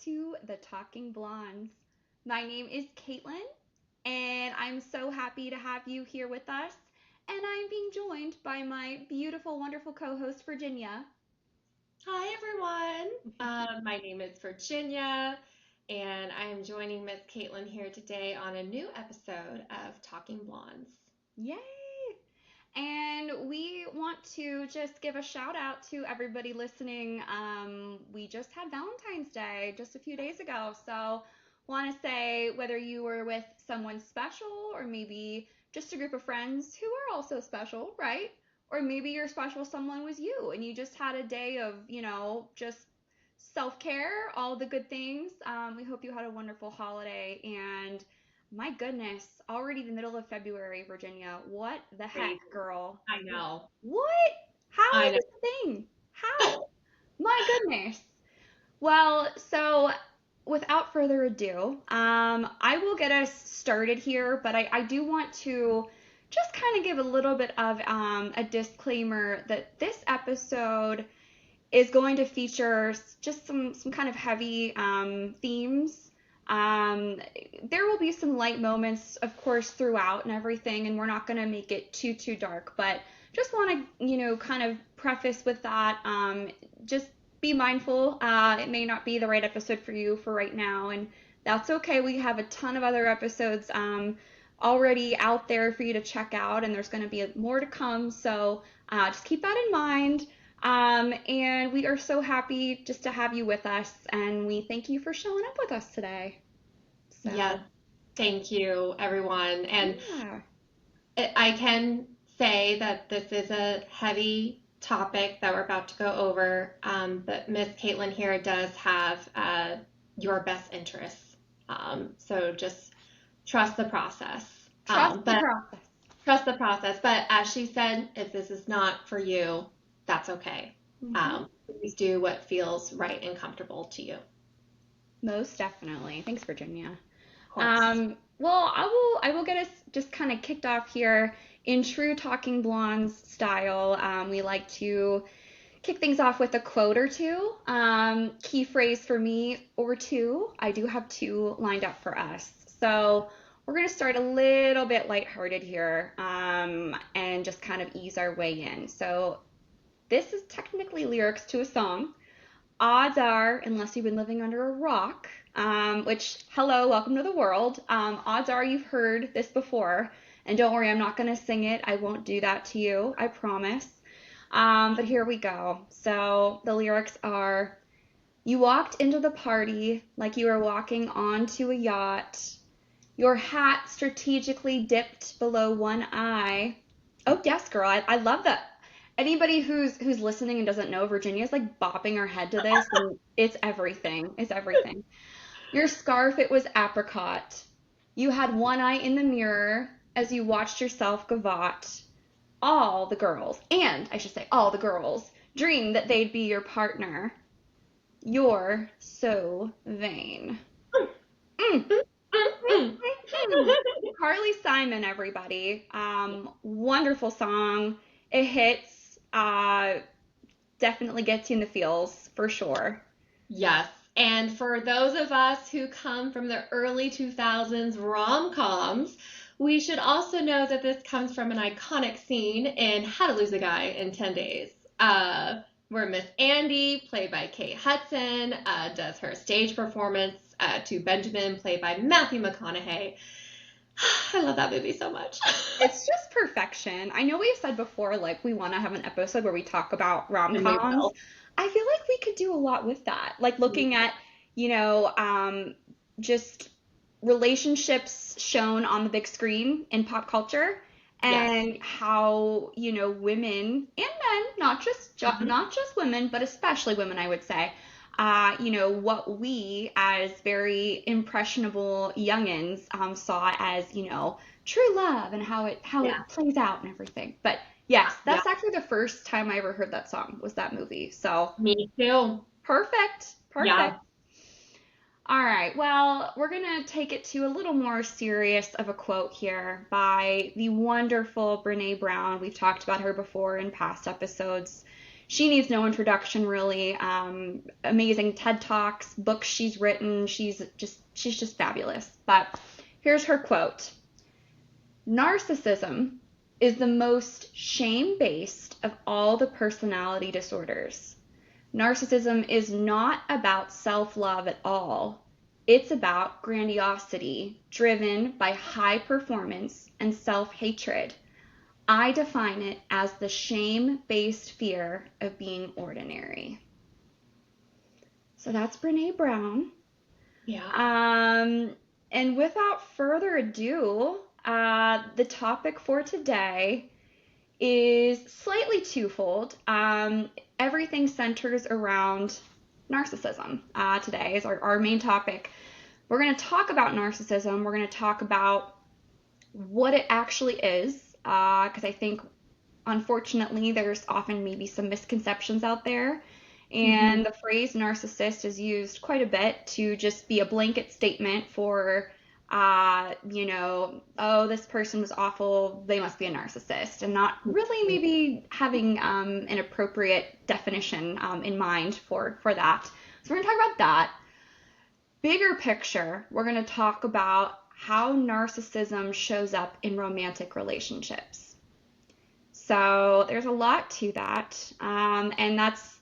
to the Talking Blondes. My name is Caitlin, and I'm so happy to have you here with us. And I'm being joined by my beautiful, wonderful co-host, Virginia. Hi everyone. My name is Virginia, and I am joining Miss Caitlin here today on a new episode of Talking Blondes. Yay! And we want to just give a shout out to everybody listening. We just had Valentine's Day just a few days ago. So, want to say whether you were with someone special or maybe just a group of friends who are also special, right? Or maybe your special someone was you and you just had a day of, just self care, all the good things. We hope you had a wonderful holiday. And my goodness, already the middle of February, Virginia. What the heck, Crazy. girl? I know. What? How I is know. this a thing? How? My goodness. Well, so without further ado, I will get us started here, but I do want to just kind of give a little bit of a disclaimer that this episode is going to feature just some kind of heavy themes. Um, there will be some light moments, of course, throughout and everything, and we're not going to make it too dark. But just want to, kind of preface with that. Just be mindful. It may not be the right episode for you for right now, and that's okay. We have a ton of other episodes already out there for you to check out, and there's going to be more to come. So just keep that in mind. And we are so happy just to have you with us, and we thank you for showing up with us today. Yes, So, thank you everyone. And yeah. I can say that this is a heavy topic that we're about to go over, but Miss Caitlin here does have your best interests. So just trust the process. Trust the But process. trust the process. But as she said, if this is not for you, that's okay. Hmm. Please do what feels right and comfortable to you. Of Most definitely. Thanks, Virginia. course. Well, I will get us just kind of kicked off here in true Talking Blondes style. We like to kick things off with a quote or two. Key phrase for me or two. I do have two lined up for us. So we're going to start a little bit lighthearted here and just kind of ease our way in. So this is technically lyrics to a song. Odds are, unless you've been living under a rock, which, hello, welcome to the world. Odds are you've heard this before. And don't worry, I'm not going to sing it. I won't do that to you, I promise. But here we go. So the lyrics are: You walked into the party like you were walking onto a yacht. Your hat strategically dipped below one eye. Oh, yes, girl. I love that. Anybody who's listening and doesn't know, Virginia's like bopping her head to this, and it's everything. It's everything. Your scarf, it was apricot. You had one eye in the mirror as you watched yourself gavotte. All the girls, and I should say all the girls, dreamed that they'd be your partner. You're so vain. Mm. Carly Simon, everybody. Wonderful song. It hits. Definitely gets you in the feels for sure. Yes. And for those of us who come from the early 2000s rom-coms, we should also know that this comes from an iconic scene in How to Lose a Guy in 10 Days, where Miss Andy, played by Kate Hudson, does her stage performance to Benjamin, played by Matthew McConaughey. I love that movie so much. It's just perfection. I know we've said before, like, we want to have an episode where we talk about And we rom-coms. will. I feel like we could do a lot with that. Like, looking at, you know, just relationships shown on the big screen in pop culture Yes. and how, women and men, Mhm. not just women, but especially women, I would say, what we as very impressionable youngins saw as, true love and how it Yeah. plays out and everything. But yes, Yeah. that's actually the first time I ever heard that song was that movie. So Me too. perfect, perfect. Yeah. All right, well, we're gonna take it to a little more serious of a quote here by the wonderful Brene Brown. We've talked about her before in past episodes. she needs no introduction, really. Amazing TED Talks, books she's written. She's just fabulous. But here's her quote. Narcissism is the most shame-based of all the personality disorders. Narcissism is not about self-love at all. It's about grandiosity, driven by high performance and self-hatred. I define it as the shame-based fear of being ordinary. So that's Brene Brown. Yeah. And without further ado, the topic for today is slightly twofold. Everything centers around narcissism. Today is our main topic. We're going to talk about narcissism. We're going to talk about what it actually is, because I think, unfortunately, there's often maybe some misconceptions out there. And the phrase narcissist is used quite a bit to just be a blanket statement for, oh, this person was awful, they must be a narcissist, and not really maybe having an appropriate definition in mind for that. So we're going to talk about that. Bigger picture, we're going to talk about how narcissism shows up in romantic relationships. So there's a lot to that, and that's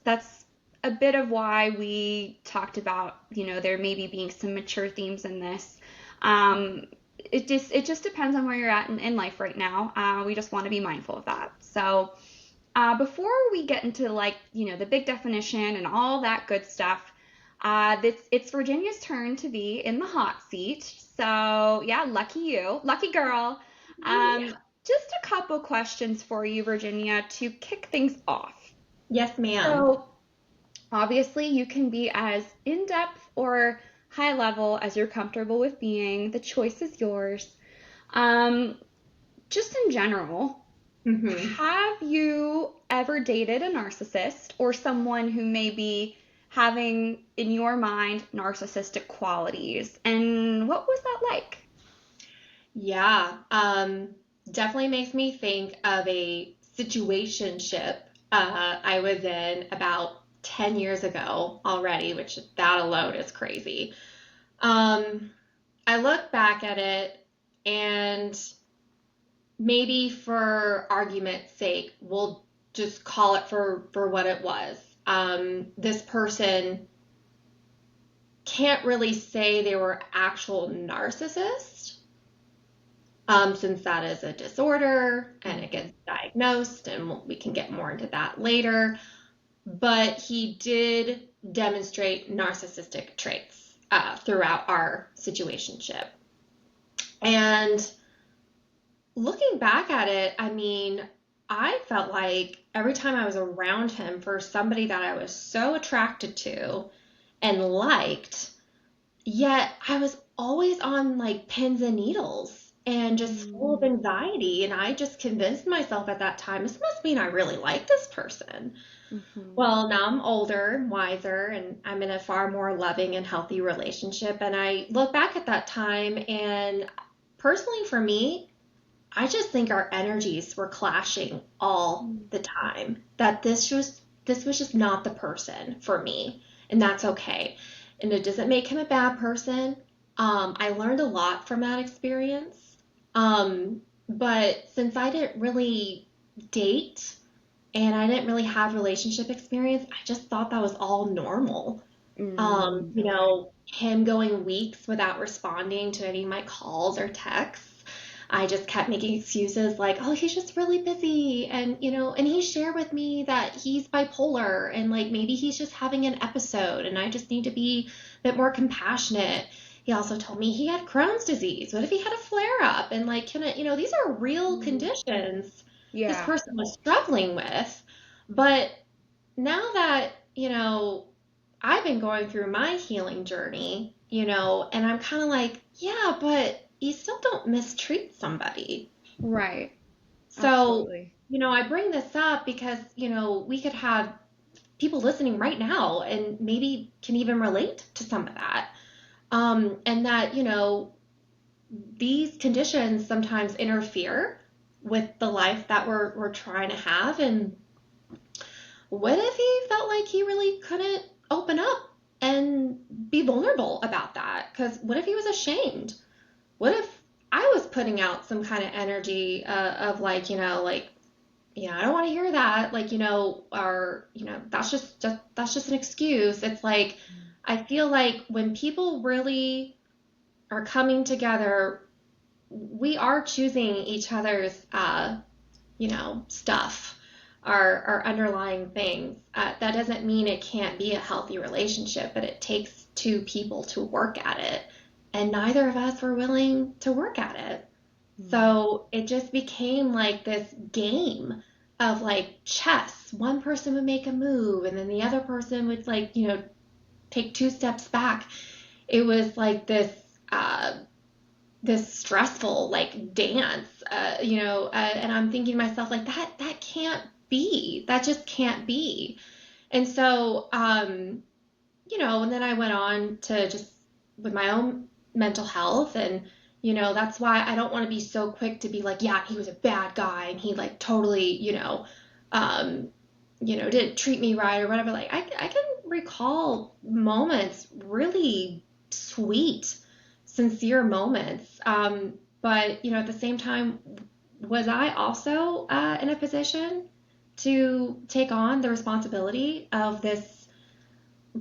a bit of why we talked about, there maybe being some mature themes in this. It just depends on where you're at in life right now. We just want to be mindful of that. So before we get into the big definition and all that good stuff, it's Virginia's turn to be in the hot seat. So yeah, lucky you, lucky girl. Just a couple questions for you, Virginia, to kick things off. Yes, ma'am. So obviously you can be as in-depth or high level as you're comfortable with being. The choice is yours. Just in general, have you ever dated a narcissist or someone who may be having, in your mind, narcissistic qualities? And what was that like? Yeah, definitely makes me think of a situationship I was in about 10 years ago already, which that alone is crazy. I look back at it, and maybe for argument's sake, we'll just call it for what it was. This person can't really say they were actual narcissists, since that is a disorder and it gets diagnosed, and we can get more into that later. But he did demonstrate narcissistic traits throughout our situationship. And looking back at it, I mean, I felt like every time I was around him, for somebody that I was so attracted to and liked, yet I was always on like pins and needles and just full of anxiety. And I just convinced myself at that time, this must mean I really like this person. Well, now I'm older and wiser, and I'm in a far more loving and healthy relationship. And I look back at that time, and personally for me, I just think our energies were clashing all the time. That this was just not the person for me, and that's okay. And it doesn't make him a bad person. I learned a lot from that experience. But since I didn't really date and I didn't really have relationship experience, I just thought that was all normal. Him going weeks without responding to any of my calls or texts. I just kept making excuses like, oh, he's just really busy. And he shared with me that he's bipolar and like maybe he's just having an episode and I just need to be a bit more compassionate. He also told me he had Crohn's disease. What if he had a flare up? And like, these are real conditions this person was struggling with. But now that, I've been going through my healing journey, and I'm kind of like, yeah, but you still don't mistreat somebody. Right. So, Absolutely. I bring this up because, we could have people listening right now and maybe can even relate to some of that. And that, these conditions sometimes interfere with the life that we're trying to have. And What if he felt like he really couldn't open up and be vulnerable about that? Because what if he was ashamed? What if I was putting out some kind of energy of like, I don't want to hear that, like, or, that's just an excuse. It's like, I feel like when people really are coming together, we are choosing each other's, stuff, our underlying things. That doesn't mean it can't be a healthy relationship, but it takes two people to work at it. And neither of us were willing to work at it. So it just became like this game of like chess. One person would make a move and then the other person would like, take two steps back. It was like this stressful like dance, and I'm thinking to myself like that can't be. That just can't be. And so, and then I went on to just with my own mental health and that's why I don't want to be so quick to be like, yeah, he was a bad guy and he like totally, didn't treat me right or whatever. Like I can recall moments, really sweet, sincere moments. But at the same time, was I also in a position to take on the responsibility of this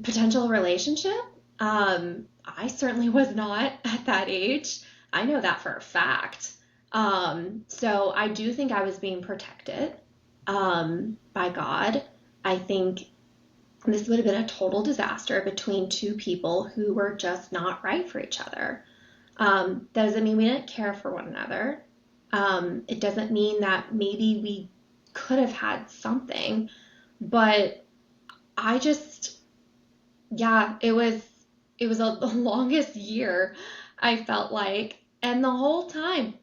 potential relationship? I certainly was not at that age. I know that for a fact. So I do think I was being protected by God. I think this would have been a total disaster between two people who were just not right for each other. Doesn't mean we didn't care for one another. It doesn't mean that maybe we could have had something, but I just, yeah, the longest year, I felt like, and the whole time,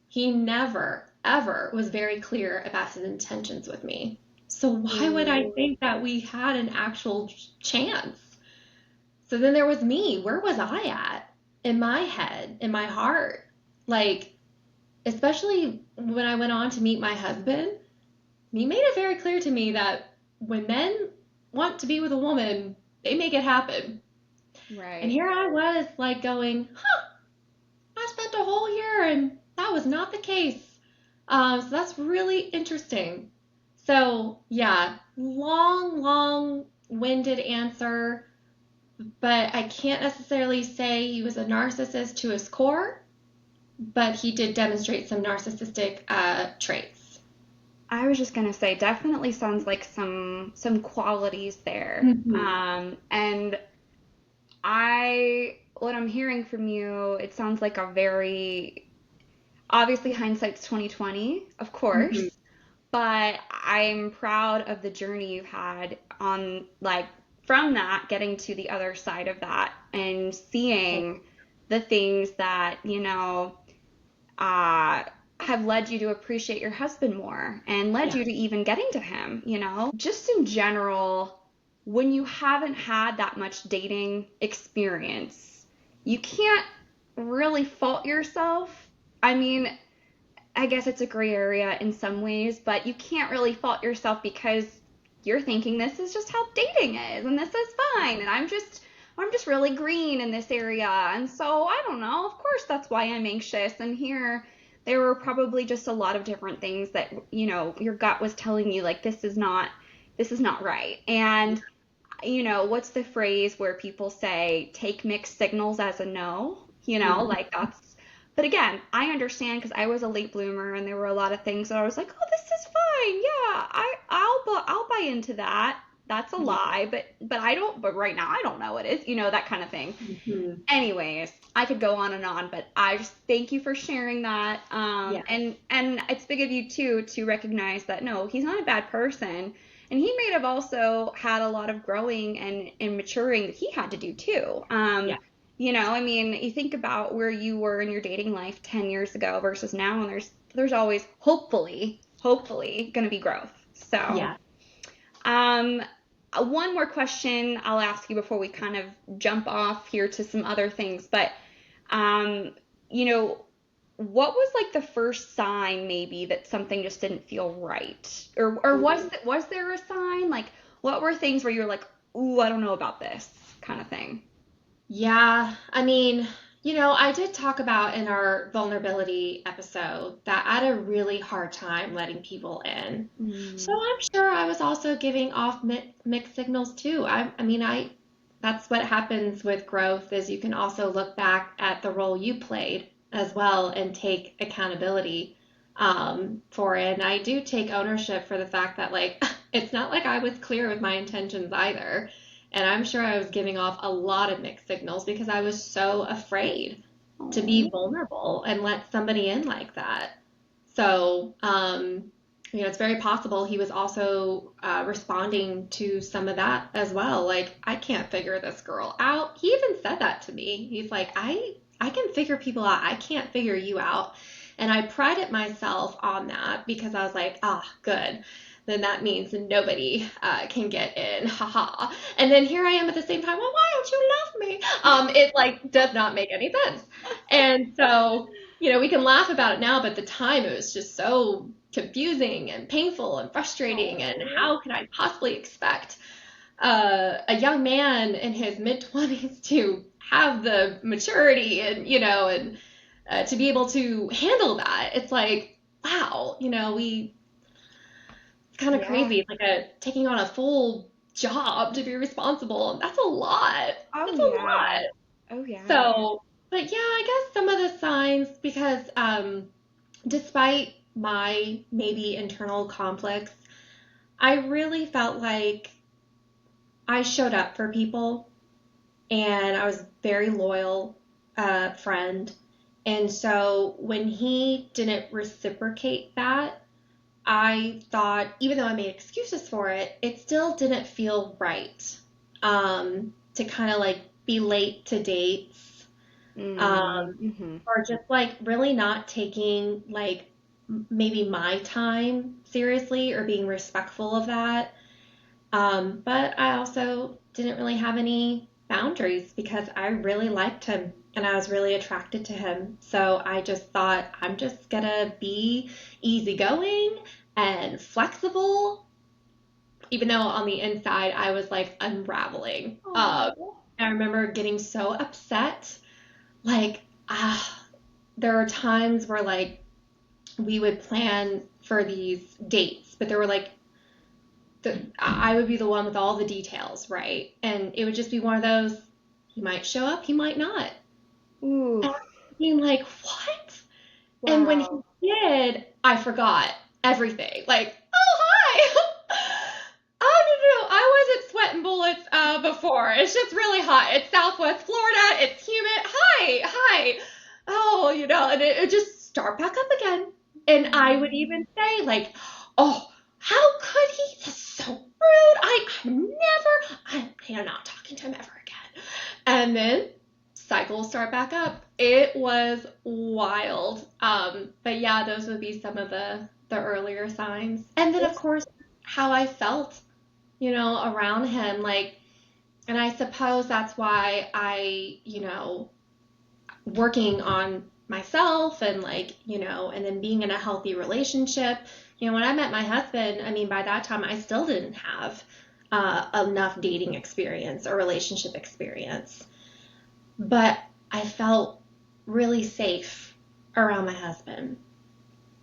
he never, ever was very clear about his intentions with me. So why would I think that we had an actual chance? So then there was me. Where was I at in my head, in my heart? Like, especially when I went on to meet my husband, he made it very clear to me that when men want to be with a woman, they make it happen. Right. And here I was like going, I spent a whole year and that was not the case. So that's really interesting. So yeah, long-winded answer, but I can't necessarily say he was a narcissist to his core, but he did demonstrate some narcissistic traits. I was just gonna say, definitely sounds like some qualities there. And what I'm hearing from you, it sounds like a very, obviously hindsight's 2020, of course, but I'm proud of the journey you've had on like from that getting to the other side of that and seeing the things that, uh, have led you to appreciate your husband more and led you to even getting to him, Just in general, when you haven't had that much dating experience, you can't really fault yourself. I mean, I guess it's a gray area in some ways, but you can't really fault yourself because you're thinking this is just how dating is and this is fine and I'm just really green in this area. And so I don't know, of course that's why I'm anxious. And here there were probably just a lot of different things that, your gut was telling you like this is not right. And what's the phrase where people say take mixed signals as a no? Like that's, but again, I understand because I was a late bloomer and there were a lot of things that I was like, oh, this is fine. Yeah, I'll buy into that. That's a lie, but I don't, but right now I don't know it is, that kind of thing. Anyways, I could go on and on, but I just thank you for sharing that. And it's big of you too to recognize that no, he's not a bad person. And he may have also had a lot of growing and maturing that he had to do too. I mean, you think about where you were in your dating life 10 years ago versus now, and there's always hopefully going to be growth. So, one more question I'll ask you before we kind of jump off here to some other things, but, you know, what was like the first sign maybe that something just didn't feel right? Or was there a sign? Like what were things where you were like, "Ooh, I don't know about this," kind of thing? Yeah, I mean, I did talk about in our vulnerability episode that I had a really hard time letting people in. So Mm. I'm sure I was also giving off mixed signals too. I mean, that's what happens with growth is you can also look back at the role you played as well and take accountability for it. And I do take ownership for the fact that like it's not like I was clear with my intentions either. And I'm sure I was giving off a lot of mixed signals because I was so afraid to be Oh. vulnerable and let somebody in like that. So, it's very possible he was also responding to some of that as well. Like, I can't figure this girl out. He even said that to me. He's like, I can figure people out. I can't figure you out. And I prided myself on that because I was like, good. Then that means nobody can get in. Haha. And then here I am at the same time. Well, why don't you love me? It like does not make any sense. And so, we can laugh about it now, but at the time it was just so confusing and painful and frustrating. And Oh. how could I possibly expect a young man in his mid 20s to have the maturity and to be able to handle that? It's like, wow, it's kind of Yeah. crazy. It's like taking on a full job to be responsible. That's a lot. Oh That's a yeah. lot. Oh yeah. So, but yeah, I guess some of the signs, because despite my maybe internal conflicts, I really felt like I showed up for people and I was very loyal friend. And so when he didn't reciprocate that, I thought, even though I made excuses for it, it still didn't feel right to kind of like be late to dates Mm-hmm. or just like really not taking like maybe my time seriously or being respectful of that. But I also didn't really have any boundaries because I really liked him and I was really attracted to him. So I just thought I'm just gonna be easygoing and flexible, even though on the inside I was like unraveling. Oh. I remember getting so upset. Like, there were times where like we would plan for these dates, but there were like I would be the one with all the details, right? And it would just be one of those, he might show up, he might not. Ooh. And I'm being like, what? And when he Wow. did, I forgot everything. Like, oh, hi. Oh, no, I wasn't sweating bullets before. It's just really hot. It's Southwest Florida. It's humid. Hi. Oh, and it would just start back up again. And I would even say, like, oh, how could he? That's so rude. I'm not talking to him ever again. And then cycle will start back up. It was wild. But yeah, those would be some of the earlier signs. And then of course how I felt, around him, like, and I suppose that's why working on myself and like, and then being in a healthy relationship. When I met my husband, I mean, by that time I still didn't have enough dating experience or relationship experience. But I felt really safe around my husband.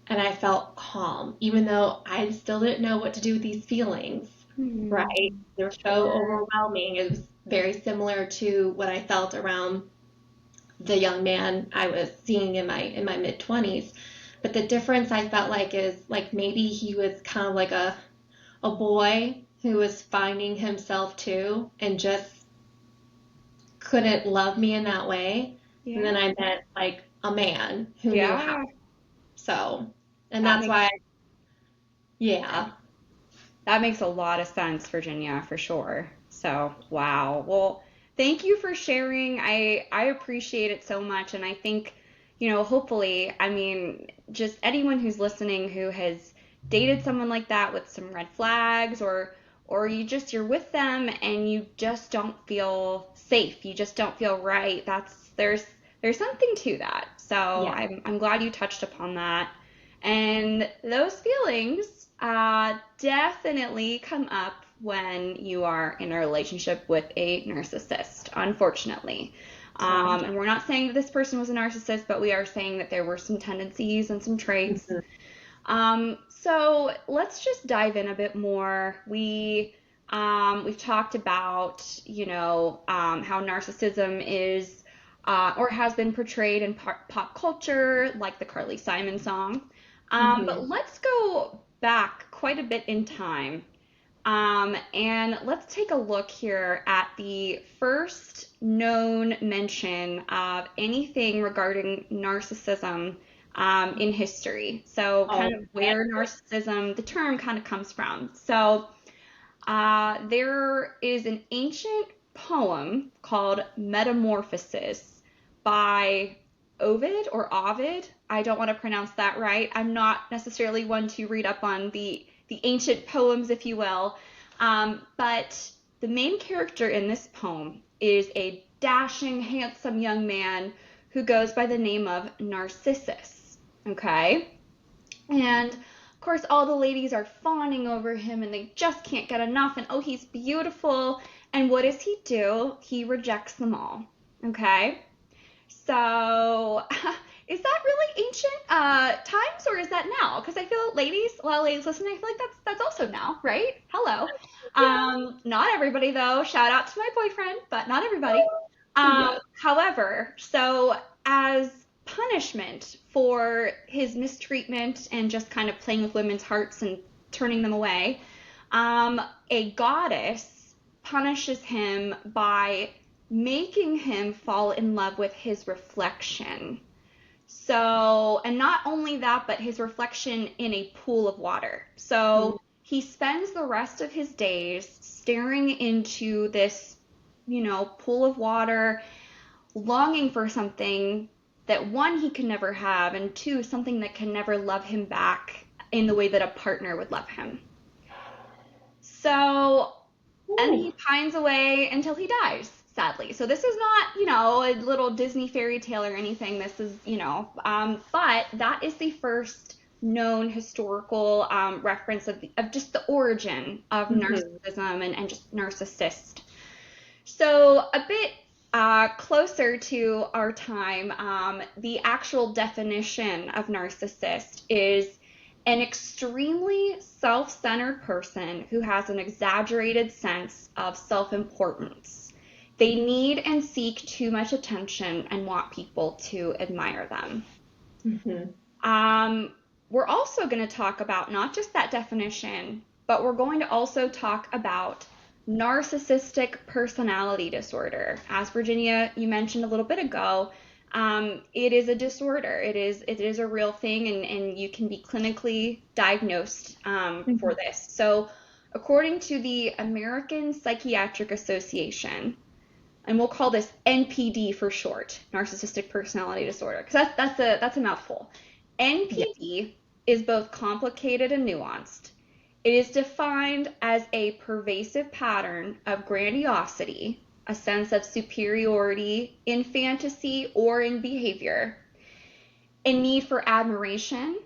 And I felt calm, even though I still didn't know what to do with these feelings, right? Mm-hmm. They were so Sure. overwhelming. It was very similar to what I felt around the young man I was seeing in my mid 20s. But the difference I felt like is like maybe he was kind of like a boy who was finding himself too and just couldn't love me in that way. And Yeah. then I met like a man who knew how. Yeah. So, and That that's makes why, yeah. that makes a lot of sense, Virginia, for sure. So, wow. Well, thank you for sharing. I appreciate it so much, and I think, hopefully, I mean, just anyone who's listening who has dated someone like that with some red flags or you're with them and you just don't feel safe. You just don't feel right. There's there's something to that. So Yeah. I'm glad you touched upon that. And those feelings definitely come up when you are in a relationship with a narcissist, unfortunately. And we're not saying that this person was a narcissist, but we are saying that there were some tendencies and some traits. Mhm. So let's just dive in a bit more. We've talked about, how narcissism is or has been portrayed in pop culture, like the Carly Simon song. But Mhm. let's go back quite a bit in time. And let's take a look here at the first known mention of anything regarding narcissism in history. So, Oh, kind of where narcissism, the term kind of comes from. So, there is an ancient poem called Metamorphosis by Ovid. I don't want to pronounce that right. I'm not necessarily one to read up on the ancient poems, if you will. But the main character in this poem is a dashing, handsome young man who goes by the name of Narcissus. Okay? And of course, all the ladies are fawning over him and they just can't get enough. And oh, he's beautiful. And what does he do? He rejects them all. Okay? So, is that really ancient times or is that now? Because I feel ladies listening, I feel like that's also now, right? Hello. yeah. Not everybody though. Shout out to my boyfriend, but not everybody. Yes. However, so as punishment for his mistreatment and just kind of playing with women's hearts and turning them away, a goddess punishes him by making him fall in love with his reflection. So, and not only that, but his reflection in a pool of water. Mhm. So he spends the rest of his days staring into this, pool of water, longing for something that one, he can never have, and two, something that can never love him back in the way that a partner would love him. So, and Ooh. he pines away until he dies, sadly. So this is not, a little Disney fairy tale or anything. This is, but that is the first known historical reference of just the origin of Mhm. narcissism and just narcissist. So a bit closer to our time, the actual definition of narcissist is an extremely self centered person who has an exaggerated sense of self importance. They need and seek too much attention and want people to admire them. Mhm. Um, we're also going to talk about not just that definition, but we're going to also talk about narcissistic personality disorder. As Virginia, you mentioned a little bit ago, it is a disorder. It is a real thing, and you can be clinically diagnosed for Mhm. this. So, according to the American Psychiatric Association, and we'll call this NPD for short, narcissistic personality disorder, because that's a mouthful. Yeah. NPD is both complicated and nuanced. It is defined as a pervasive pattern of grandiosity, a sense of superiority in fantasy or in behavior, a need for admiration,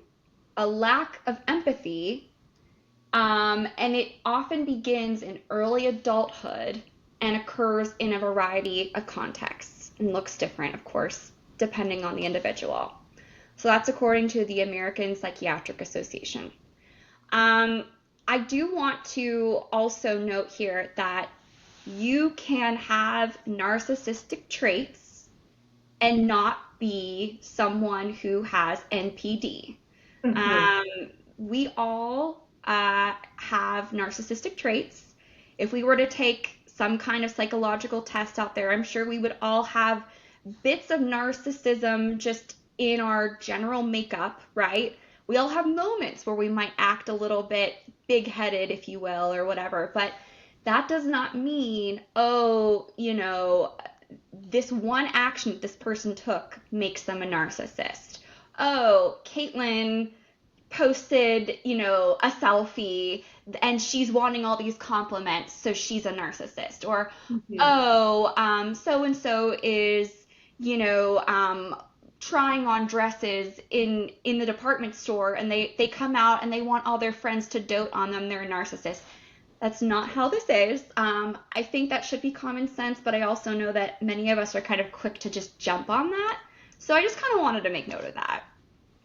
a lack of empathy, and it often begins in early adulthood and occurs in a variety of contexts and looks different, of course, depending on the individual. So that's according to the American Psychiatric Association. Um, I do want to also note here that you can have narcissistic traits and not be someone who has NPD. Mhm. Um, we all have narcissistic traits. If we were to take some kind of psychological test out there, I'm sure we would all have bits of narcissism just in our general makeup, right? We all have moments where we might act a little bit big headed, if you will, or whatever, but that does not mean, oh, this one action that this person took makes them a narcissist. Oh, Caitlin posted, a selfie and she's wanting all these compliments, so she's a narcissist. Or, Mhm. oh, so and so is, trying on dresses in the department store, and they come out and they want all their friends to dote on them. They're a narcissist. That's not how this is. I think that should be common sense, but I also know that many of us are kind of quick to just jump on that. So I just kind of wanted to make note of that.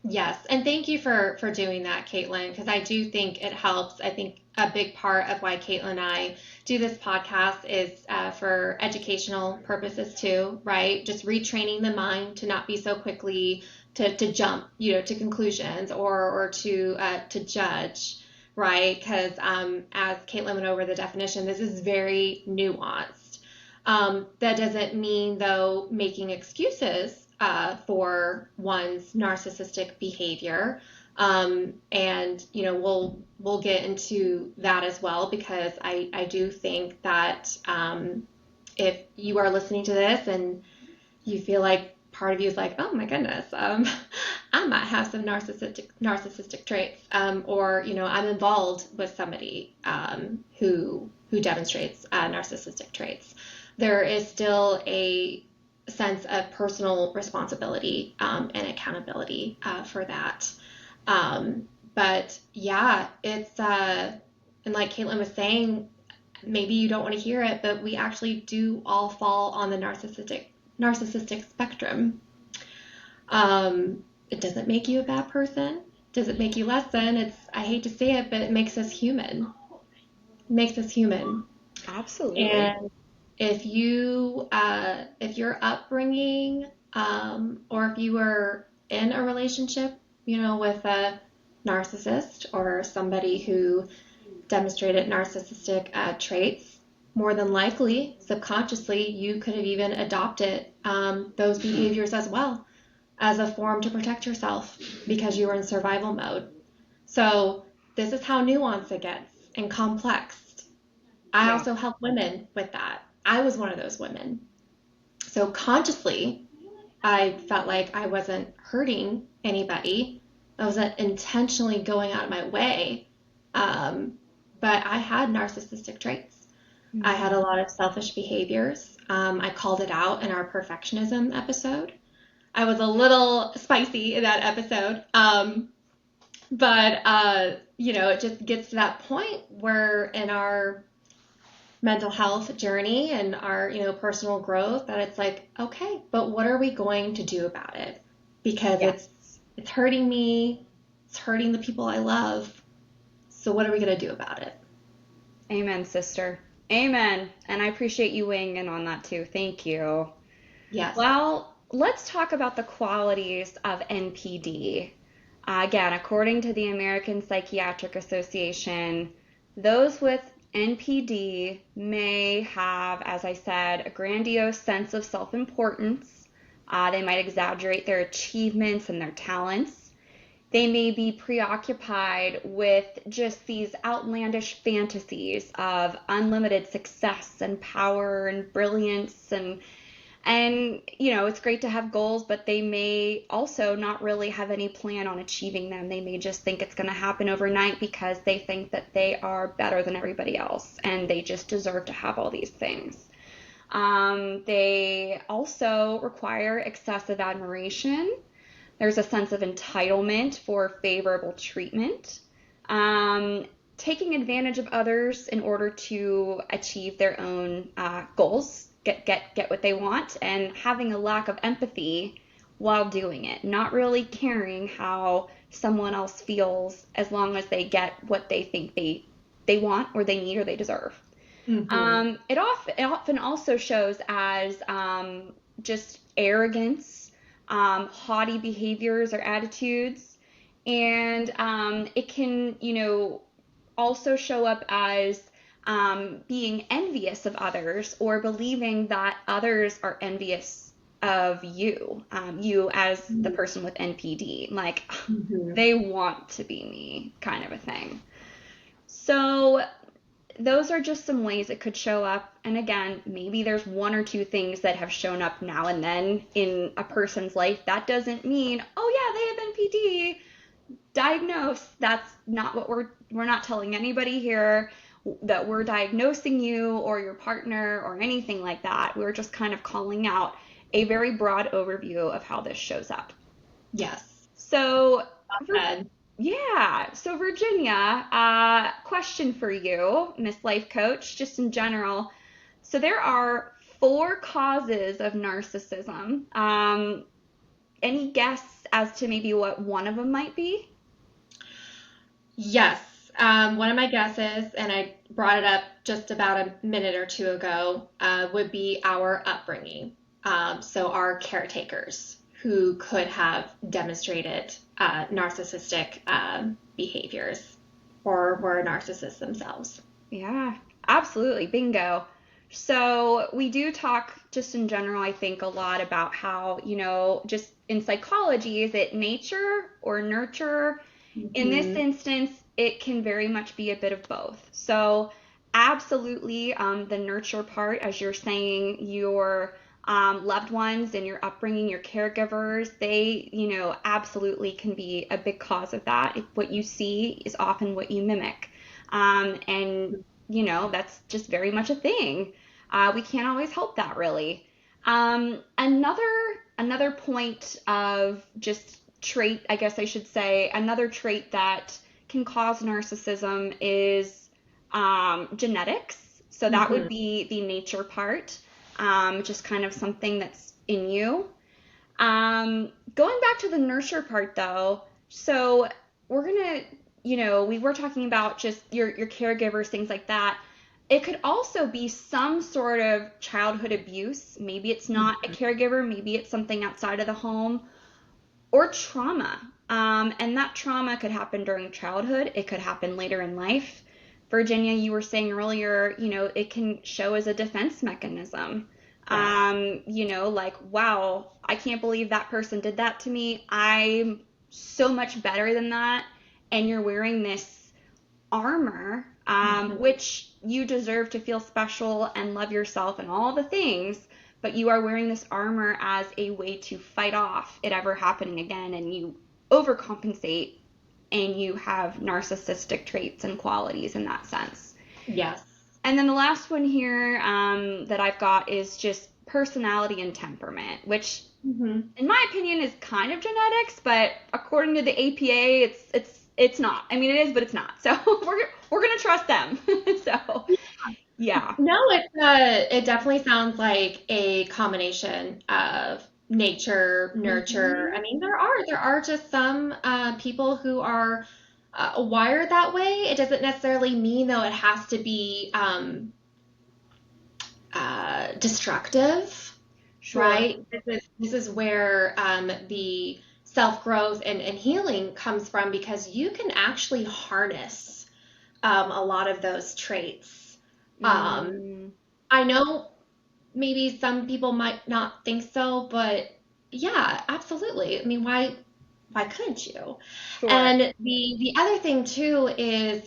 Yes, and thank you for doing that, Caitlin, because I do think it helps. I think a big part of why Caitlin and I do this podcast is for educational purposes too, right? Just retraining the mind to not be so quickly to jump, to conclusions or to judge, right? Because as Caitlin went over the definition, this is very nuanced. That doesn't mean, though, making excuses for one's narcissistic behavior. And we'll get into that as well, because I do think that if you are listening to this and you feel like part of you is like, oh my goodness, I might have some narcissistic traits, or I'm involved with somebody who demonstrates narcissistic traits, there is still a sense of personal responsibility and accountability for that. But yeah, it's and like Caitlin was saying, maybe you don't want to hear it, but we actually do all fall on the narcissistic spectrum. It doesn't make you a bad person. Does it make you less than? I hate to say it, but it makes us human. It makes us human. Absolutely. And if your upbringing, or if you were in a relationship, with a narcissist or somebody who demonstrated narcissistic traits, more than likely, subconsciously, you could have even adopted those behaviors as well, as a form to protect yourself because you were in survival mode. So this is how nuanced it gets and complex. I also help women with that. I was one of those women. So consciously, I felt like I wasn't hurting anybody. I wasn't intentionally going out of my way. But I had narcissistic traits. Mm-hmm. I had a lot of selfish behaviors. I called it out in our perfectionism episode. I was a little spicy in that episode. But it just gets to that point where in our mental health journey and our, personal growth, that it's like, okay, but what are we going to do about it? Because it's hurting me, it's hurting the people I love. So what are we going to do about it? Amen, sister. Amen. And I appreciate you weighing in on that too. Thank you. Yes. Well, let's talk about the qualities of NPD. Again, according to the American Psychiatric Association, those with NPD may have, as I said, a grandiose sense of self-importance. They might exaggerate their achievements and their talents. They may be preoccupied with just these outlandish fantasies of unlimited success and power and brilliance, and it's great to have goals, but they may also not really have any plan on achieving them. They may just think it's going to happen overnight because they think that they are better than everybody else and they just deserve to have all these things. They also require excessive admiration. There's a sense of entitlement for favorable treatment. Taking advantage of others in order to achieve their own goals, get what they want, and having a lack of empathy while doing it, not really caring how someone else feels as long as they get what they think they want or they need or they deserve. Mm-hmm. It often also shows as just arrogance, haughty behaviors or attitudes, and it can, also show up as being envious of others or believing that others are envious of you, you as the person with NPD, like they want to be me kind of a thing. So those are just some ways it could show up. And again, maybe there's one or two things that have shown up now and then in a person's life. That doesn't mean, oh yeah, they have NPD. Diagnose. That's not what we're not telling anybody here that we're diagnosing you or your partner or anything like that. We're just kind of calling out a very broad overview of how this shows up. Yes. So, Good. yeah. So, Virginia, question for you, Miss Life Coach, just in general. So, there are four causes of narcissism. Any guess as to maybe what one of them might be? Yes. One of my guesses, and I brought it up just about a minute or two ago, would be our upbringing. So our caretakers who could have demonstrated narcissistic behaviors or were narcissists themselves. Yeah, absolutely. Bingo. So we do talk just in general, I think, a lot about how, just in psychology, is it nature or nurture? In this Mhm. instance, it can very much be a bit of both. So absolutely, the nurture part, as you're saying, your loved ones and your upbringing, your caregivers, they, absolutely can be a big cause of that. What you see is often what you mimic. And that's just very much a thing. We can't always help that, really. Another point of just trait, I guess I should say, another trait that can cause narcissism is genetics. So that would Mhm. be the nature part, just kind of something that's in you. Going back to the nurture part though, so we're gonna, we were talking about just your caregivers, things like that. It could also be some sort of childhood abuse. Maybe it's not a caregiver, maybe it's something outside of the home or trauma. And that trauma could happen during childhood, it could happen later in life. Virginia, you were saying earlier, it can show as a defense mechanism. Yes. Like, wow, I can't believe that person did that to me. I'm so much better than that. And you're wearing this armor, Mhm. which you deserve to feel special and love yourself and all the things, but you are wearing this armor as a way to fight off it ever happening again, and you overcompensate and you have narcissistic traits and qualities in that sense. Yes. And then the last one here that I've got is just personality and temperament, which Mhm. in my opinion is kind of genetics, but according to the APA, it's not. I mean, it is, but it's not. So we're gonna trust them. So yeah. No, it definitely sounds like a combination of nature, nurture. Hmm. I mean, there are just some people who are wired that way. It doesn't necessarily mean though it has to be destructive, Sure. right? This is where the self-growth and healing comes from because you can actually harness a lot of those traits. Um, Mm, I know maybe some people might not think so, but yeah, absolutely. I mean, why couldn't you? sure. And the other thing too is,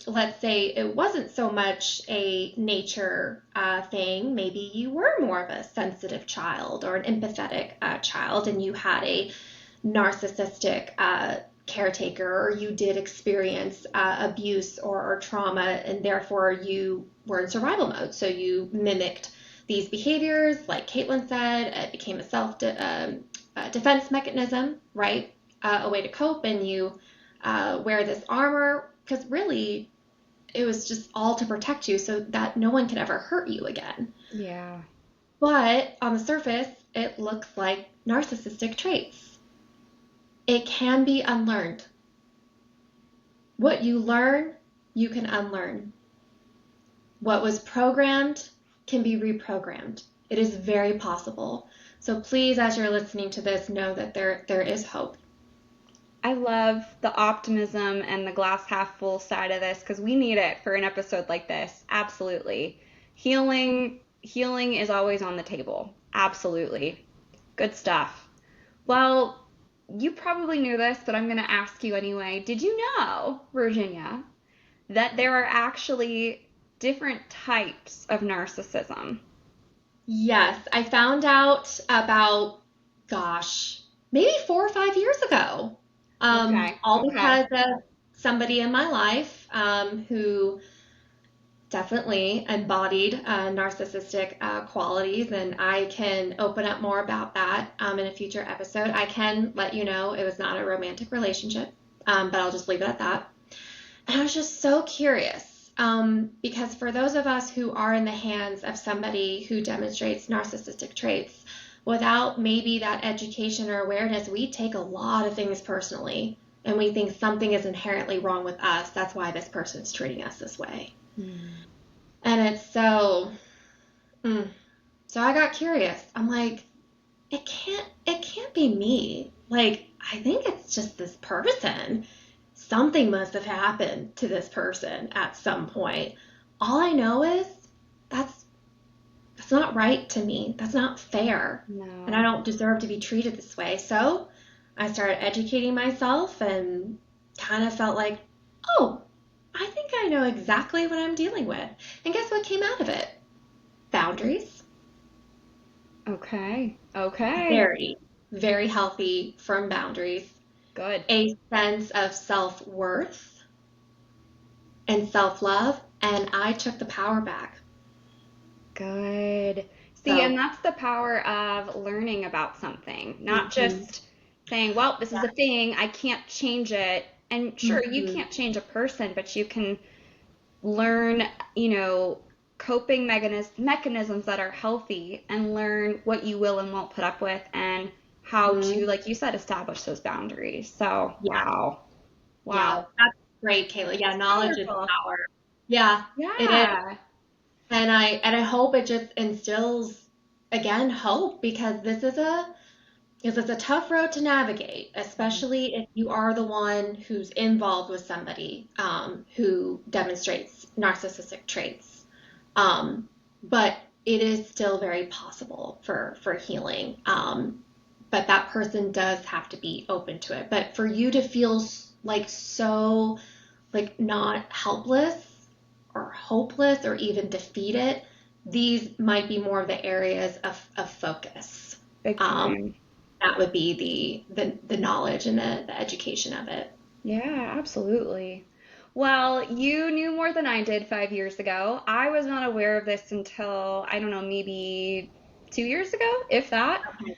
let's say it wasn't so much a nature thing. Maybe you were more of a sensitive child or an empathetic child, and you had a narcissistic caretaker, or you did experience abuse or trauma, and therefore you were in survival mode. So you mimicked these behaviors, like Caitlin said, it became a defense mechanism, right? A way to cope, and you wear this armor because really it was just all to protect you so that no one could ever hurt you again. Yeah. But on the surface, it looks like narcissistic traits. It can be unlearned. What you learn, you can unlearn. What was programmed can be reprogrammed. It is very possible. So please, as you're listening to this, know that there is hope. I love the optimism and the glass half full side of this because we need it for an episode like this. Absolutely. Healing is always on the table. Absolutely. Good stuff. Well, you probably knew this, but I'm going to ask you anyway. Did you know, Virginia, that there are actually different types of narcissism? Yes, I found out about, gosh, maybe 4 or 5 years ago. Okay. All Okay. because of somebody in my life who definitely embodied narcissistic qualities, and I can open up more about that in a future episode. I can let you know it was not a romantic relationship, but I'll just leave it at that. And I was just so curious because for those of us who are in the hands of somebody who demonstrates narcissistic traits, without maybe that education or awareness, we take a lot of things personally and we think something is inherently wrong with us. That's why this person's treating us this way. And it's so I got curious. I'm like, it can't be me. Like, I think it's just this person. Something must have happened to this person at some point. All I know is that's not right to me. That's not fair. No. And I don't deserve to be treated this way. So I started educating myself and kind of felt like, oh, I think I know exactly what I'm dealing with. And guess what came out of it? Boundaries. Okay. Very, very healthy, firm boundaries. Good. A sense of self-worth and self-love, and I took the power back. Good. See, and that's the power of learning about something, not just saying, well, this is a thing, I can't change it. And sure, you can't change a person, but you can learn, coping mechanisms that are healthy and learn what you will and won't put up with and how to, like you said, establish those boundaries. So, wow. Yeah, that's great, Kayla. Yeah, knowledge is power. Yeah, it is. And I hope it just instills, again, hope, because this is a tough road to navigate, especially if you are the one who's involved with somebody who demonstrates narcissistic traits. But it is still very possible for healing. But that person does have to be open to it. But for you to feel like so, like, not helpless or hopeless or even defeated, these might be more of the areas of focus. Big time. That would be the knowledge and the education of it. Yeah, absolutely. Well, you knew more than I did 5 years ago. I was not aware of this until, I don't know, maybe 2 years ago, if that. Okay.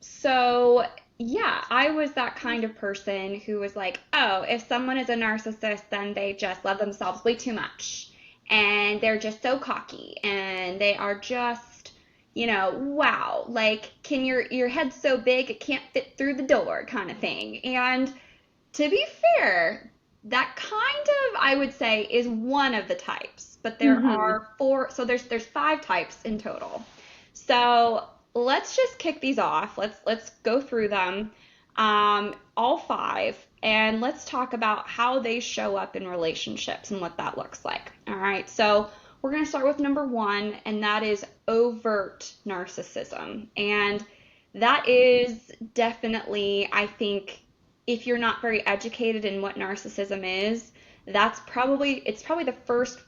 So yeah, I was that kind of person who was like, oh, if someone is a narcissist, then they just love themselves way too much. And they're just so cocky and they are just, wow, like your head's so big it can't fit through the door kind of thing. And to be fair, that kind of, I would say, is one of the types, but there are four, so there's 5 types in total. So let's just kick these off. Let's go through them, all 5, and let's talk about how they show up in relationships and what that looks like. All right, so we're going to start with number 1, and that is overt narcissism. And that is definitely, I think, if you're not very educated in what narcissism is, it's probably the first,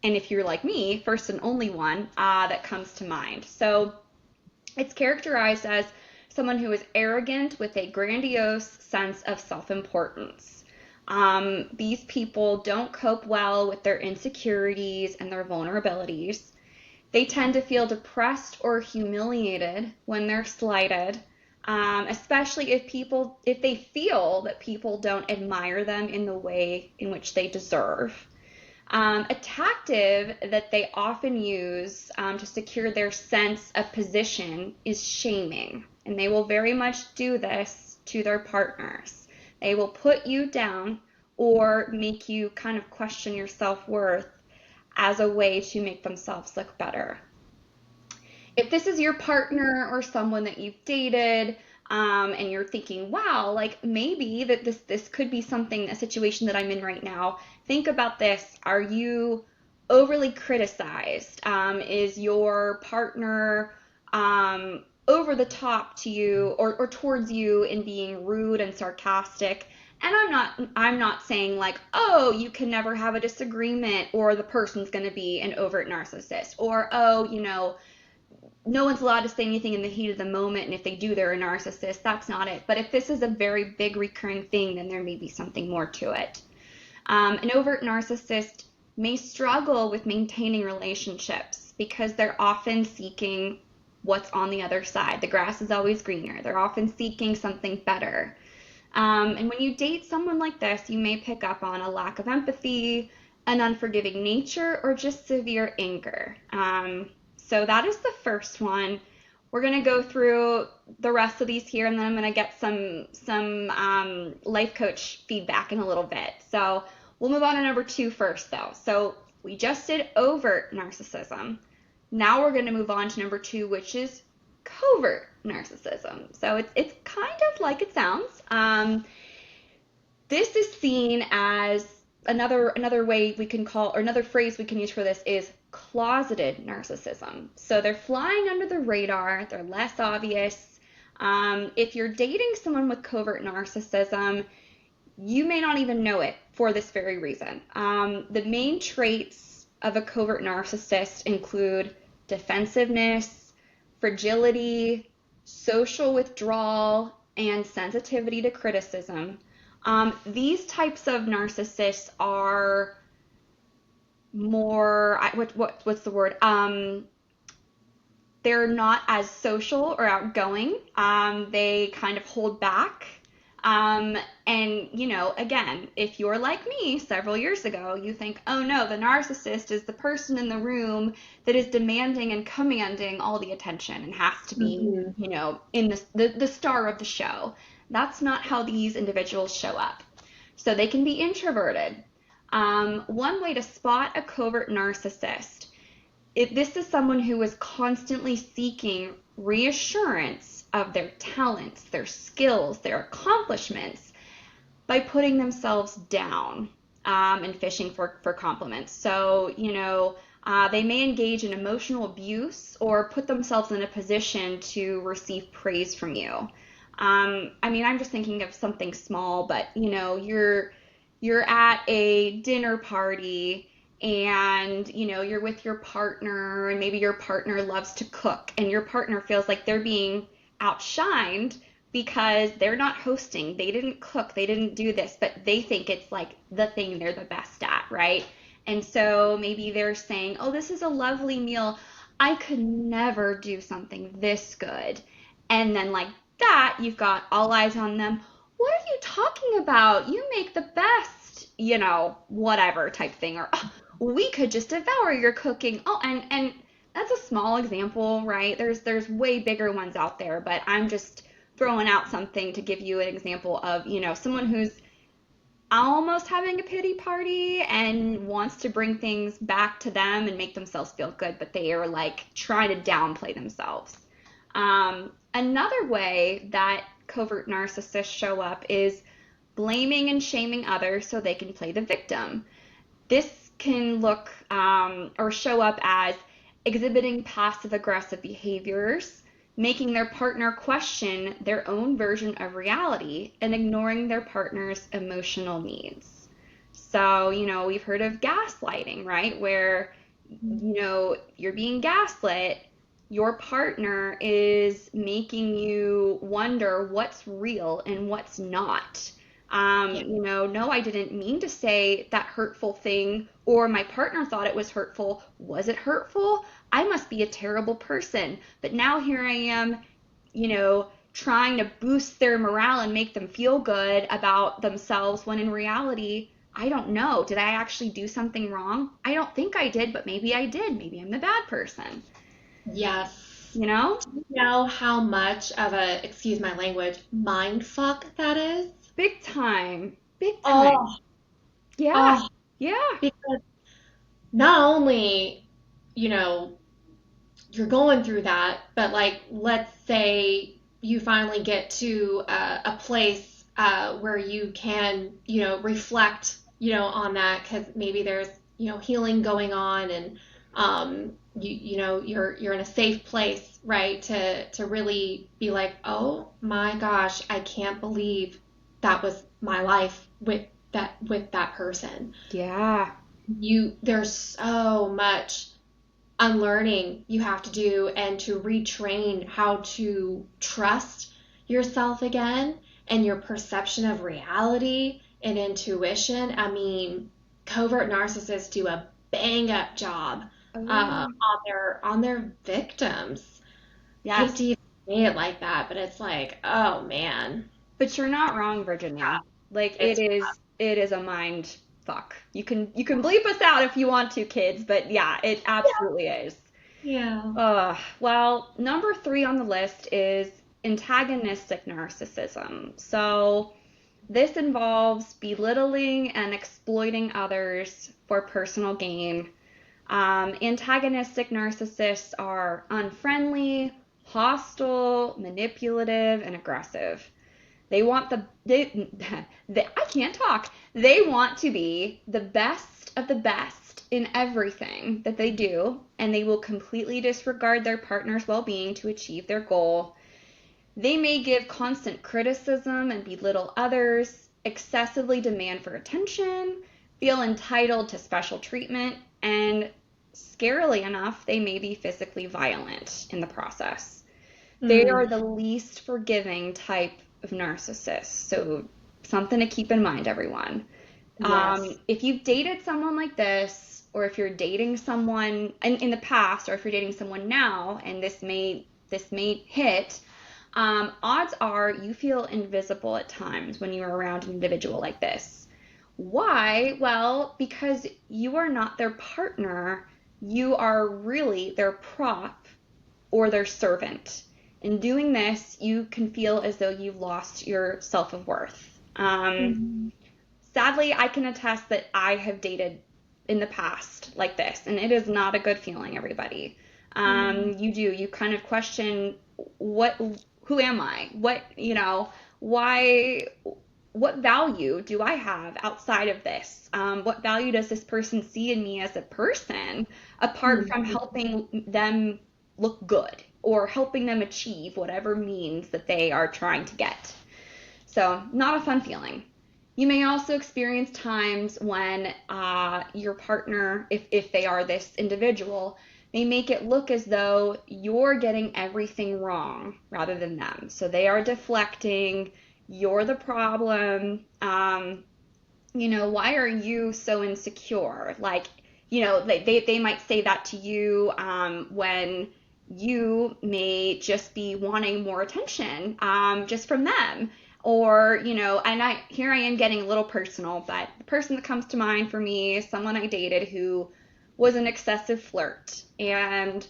and if you're like me, first and only one that comes to mind. So it's characterized as someone who is arrogant with a grandiose sense of self-importance. These people don't cope well with their insecurities and their vulnerabilities. They tend to feel depressed or humiliated when they're slighted, especially if they feel that people don't admire them in the way in which they deserve. A tactic that they often use to secure their sense of position is shaming, and they will very much do this to their partners. They will put you down or make you kind of question your self-worth as a way to make themselves look better. If this is your partner or someone that you've dated, and you're thinking, wow, like maybe that this could be a situation that I'm in right now, think about this. Are you overly criticized? Is your partner over the top to you or towards you in being rude and sarcastic? And I'm not saying like, oh, you can never have a disagreement or the person's going to be an overt narcissist, or oh, no one's allowed to say anything in the heat of the moment, and if they do, they're a narcissist. That's not it. But if this is a very big recurring thing, then there may be something more to it. An overt narcissist may struggle with maintaining relationships because they're often seeking what's on the other side. The grass is always greener. They're often seeking something better. And when you date someone like this, you may pick up on a lack of empathy, an unforgiving nature, or just severe anger. So that is the first one. We're going to go through the rest of these here, and then I'm going to get some life coach feedback in a little bit. So we'll move on to number 2 first, though. So we just did overt narcissism. Now we're going to move on to number 2, which is covert narcissism. So it's kind of like it sounds. This is seen as another way we can call, or another phrase we can use for this is closeted narcissism. So they're flying under the radar. They're less obvious. If you're dating someone with covert narcissism, you may not even know it for this very reason. The main traits of a covert narcissist include defensiveness, fragility, social withdrawal, and sensitivity to criticism. These types of narcissists are more, what's the word? They're not as social or outgoing. They kind of hold back. And, again, if you're like me several years ago, you think, oh no, the narcissist is the person in the room that is demanding and commanding all the attention and has to be, in the star of the show. That's not how these individuals show up. So they can be introverted. One way to spot a covert narcissist, this is someone who is constantly seeking reassurance of their talents, their skills, their accomplishments by putting themselves down and fishing for compliments. So, they may engage in emotional abuse or put themselves in a position to receive praise from you. I'm just thinking of something small, but, you're at a dinner party and, you're with your partner, and maybe your partner loves to cook, and your partner feels like they're being outshined because they're not hosting, they didn't cook, they didn't do this, but they think it's like the thing they're the best at, right? And so maybe they're saying, oh, this is a lovely meal, I could never do something this good. And then like that, you've got all eyes on them. What are you talking about? You make the best, whatever type thing. Or, oh, we could just devour your cooking. Oh, and that's a small example, right? There's way bigger ones out there, but I'm just throwing out something to give you an example of, someone who's almost having a pity party and wants to bring things back to them and make themselves feel good, but they are like trying to downplay themselves. Another way that covert narcissists show up is blaming and shaming others so they can play the victim. This can look or show up as exhibiting passive-aggressive behaviors, making their partner question their own version of reality, and ignoring their partner's emotional needs. So, we've heard of gaslighting, right? Where, you're being gaslit, your partner is making you wonder what's real and what's not. No, I didn't mean to say that hurtful thing, or my partner thought it was hurtful. Was it hurtful? I must be a terrible person. But now here I am, trying to boost their morale and make them feel good about themselves, when in reality, I don't know. Did I actually do something wrong? I don't think I did, but maybe I did. Maybe I'm the bad person. Yes. Do you know how much of a, excuse my language, mind fuck that is? Big time. Big time. Oh. Yeah. Oh. Yeah. Because not only, you're going through that, but like, let's say you finally get to a place where you can, reflect, on that, because maybe there's, healing going on, and you're in a safe place, right, to really be like, oh my gosh, I can't believe that was my life with that person. Yeah. There's so much unlearning you have to do, and to retrain how to trust yourself again, and your perception of reality and intuition. Covert narcissists do a bang up job Oh, on their victims. Hate yes. to even say it like that, but it's like, oh man, But you're not wrong, Virginia. Like it's it is a mind fuck. You can bleep us out if you want to, kids, but yeah, it absolutely is. yeah. Well, number three on the list is antagonistic narcissism. So this involves belittling and exploiting others for personal gain. Antagonistic narcissists are unfriendly, hostile, manipulative, and aggressive. They want I can't talk. They want to be the best of the best in everything that they do, and they will completely disregard their partner's well-being to achieve their goal. They may give constant criticism and belittle others, excessively demand for attention, feel entitled to special treatment, and scarily enough, they may be physically violent in the process. They Mm, are the least forgiving type of narcissist. So, something to keep in mind, everyone. yes. If you've dated someone like this, or if you're dating someone in the past, or if you're dating someone now, and this may hit, odds are you feel invisible at times when you're around an individual like this. Why? Well, because you are not their partner, you are really their prop or their servant. In doing this, you can feel as though you've lost your self of worth. Mhm. Sadly, I can attest that I have dated in the past like this, and it is not a good feeling, everybody. Mm. You kind of question what, who am I? Why, what value do I have outside of this? What value does this person see in me as a person apart from Mhm. helping them look good or helping them achieve whatever means that they are trying to get? So, not a fun feeling. You may also experience times when your partner, if they are this individual, they make it look as though you're getting everything wrong rather than them. So they are deflecting, you're the problem. Why are you so insecure? Like, they might say that to you when you may just be wanting more attention just from them. Or, and here I am getting a little personal, but the person that comes to mind for me is someone I dated who was an excessive flirt. And,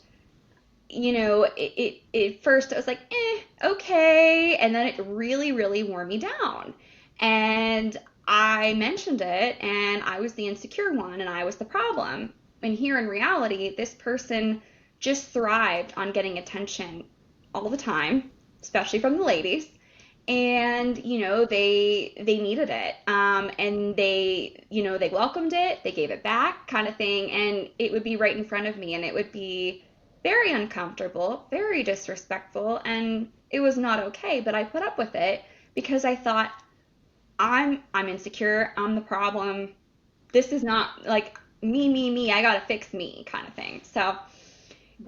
at first I was like, okay. And then it really, really wore me down. And I mentioned it, and I was the insecure one, and I was the problem. And here in reality, this person just thrived on getting attention all the time, especially from the ladies. And they needed it, and they welcomed it, they gave it back, kind of thing, and it would be right in front of me, and it would be very uncomfortable, very disrespectful, and it was not okay, but I put up with it because I thought I'm insecure, I'm the problem. This is not like me, I gotta fix me kind of thing. So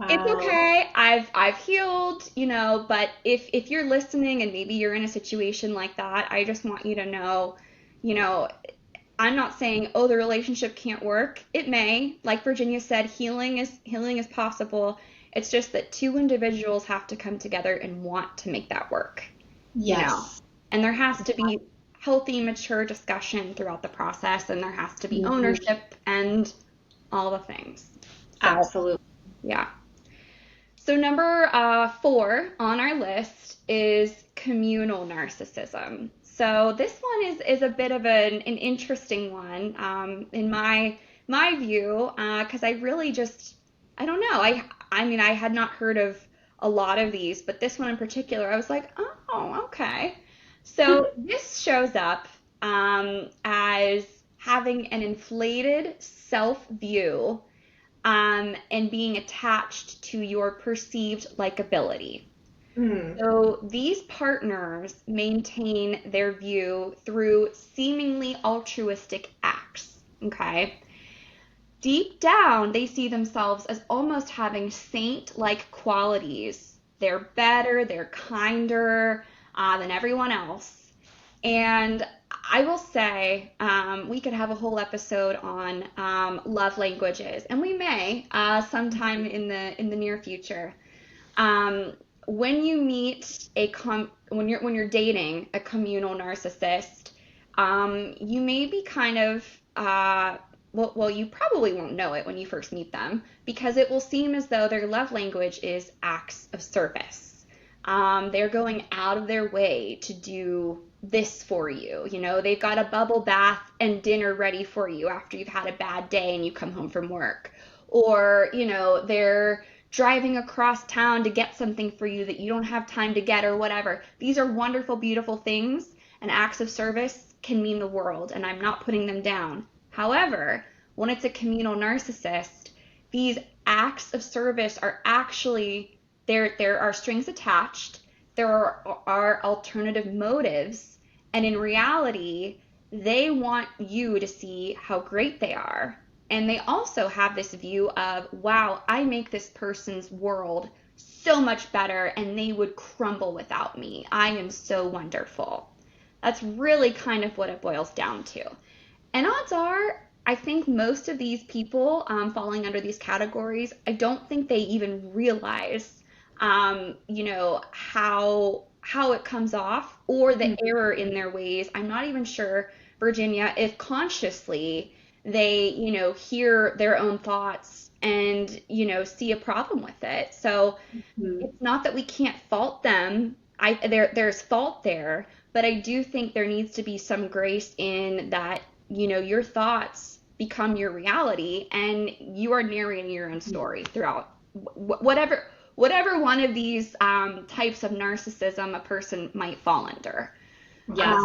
it's Wow. okay. I've healed, but if you're listening and maybe you're in a situation like that, I just want you to know, you know, I'm not saying, oh, the relationship can't work. It may. Like Virginia said, healing is possible. It's just that two individuals have to come together and want to make that work, you know. Yes. And there has to be healthy, mature discussion throughout the process, and there has to be Mhm. ownership and all the things. So, Absolutely. yeah. So, number four on our list is communal narcissism. So, this one is a bit of an interesting one in my view, because I really just I don't know. I mean, I had not heard of a lot of these, but this one in particular, I was like, oh, okay. So this shows up as having an inflated self view and being attached to your perceived likability. Mm. So these partners maintain their view through seemingly altruistic acts. Okay. Deep down, they see themselves as almost having saint like qualities. They're better, they're kinder than everyone else. And I will say we could have a whole episode on love languages, and we may sometime in the near future. Um, when you meet when you're dating a communal narcissist, you may be kind of you probably won't know it when you first meet them because it will seem as though their love language is acts of service. They're going out of their way to do this for you. You know, they've got a bubble bath and dinner ready for you after you've had a bad day and you come home from work. Or, you know, they're driving across town to get something for you that you don't have time to get or whatever. These are wonderful, beautiful things, and acts of service can mean the world, and I'm not putting them down. However, when it's a communal narcissist, these acts of service are actually, there are strings attached, there are alternative motives, and in reality, they want you to see how great they are. And they also have this view of, wow, I make this person's world so much better and they would crumble without me. I am so wonderful. That's really kind of what it boils down to. And odds are, I think most of these people falling under these categories, I don't think they even realize, you know, how it comes off or the error in their ways. I'm not even sure, Virginia, if consciously they, you know, hear their own thoughts and, you know, see a problem with it. So it's not that we can't fault them. There's fault there, but I do think there needs to be some grace in that, you know, your thoughts become your reality and you are narrating your own story throughout whatever one of these types of narcissism a person might fall under. Yes.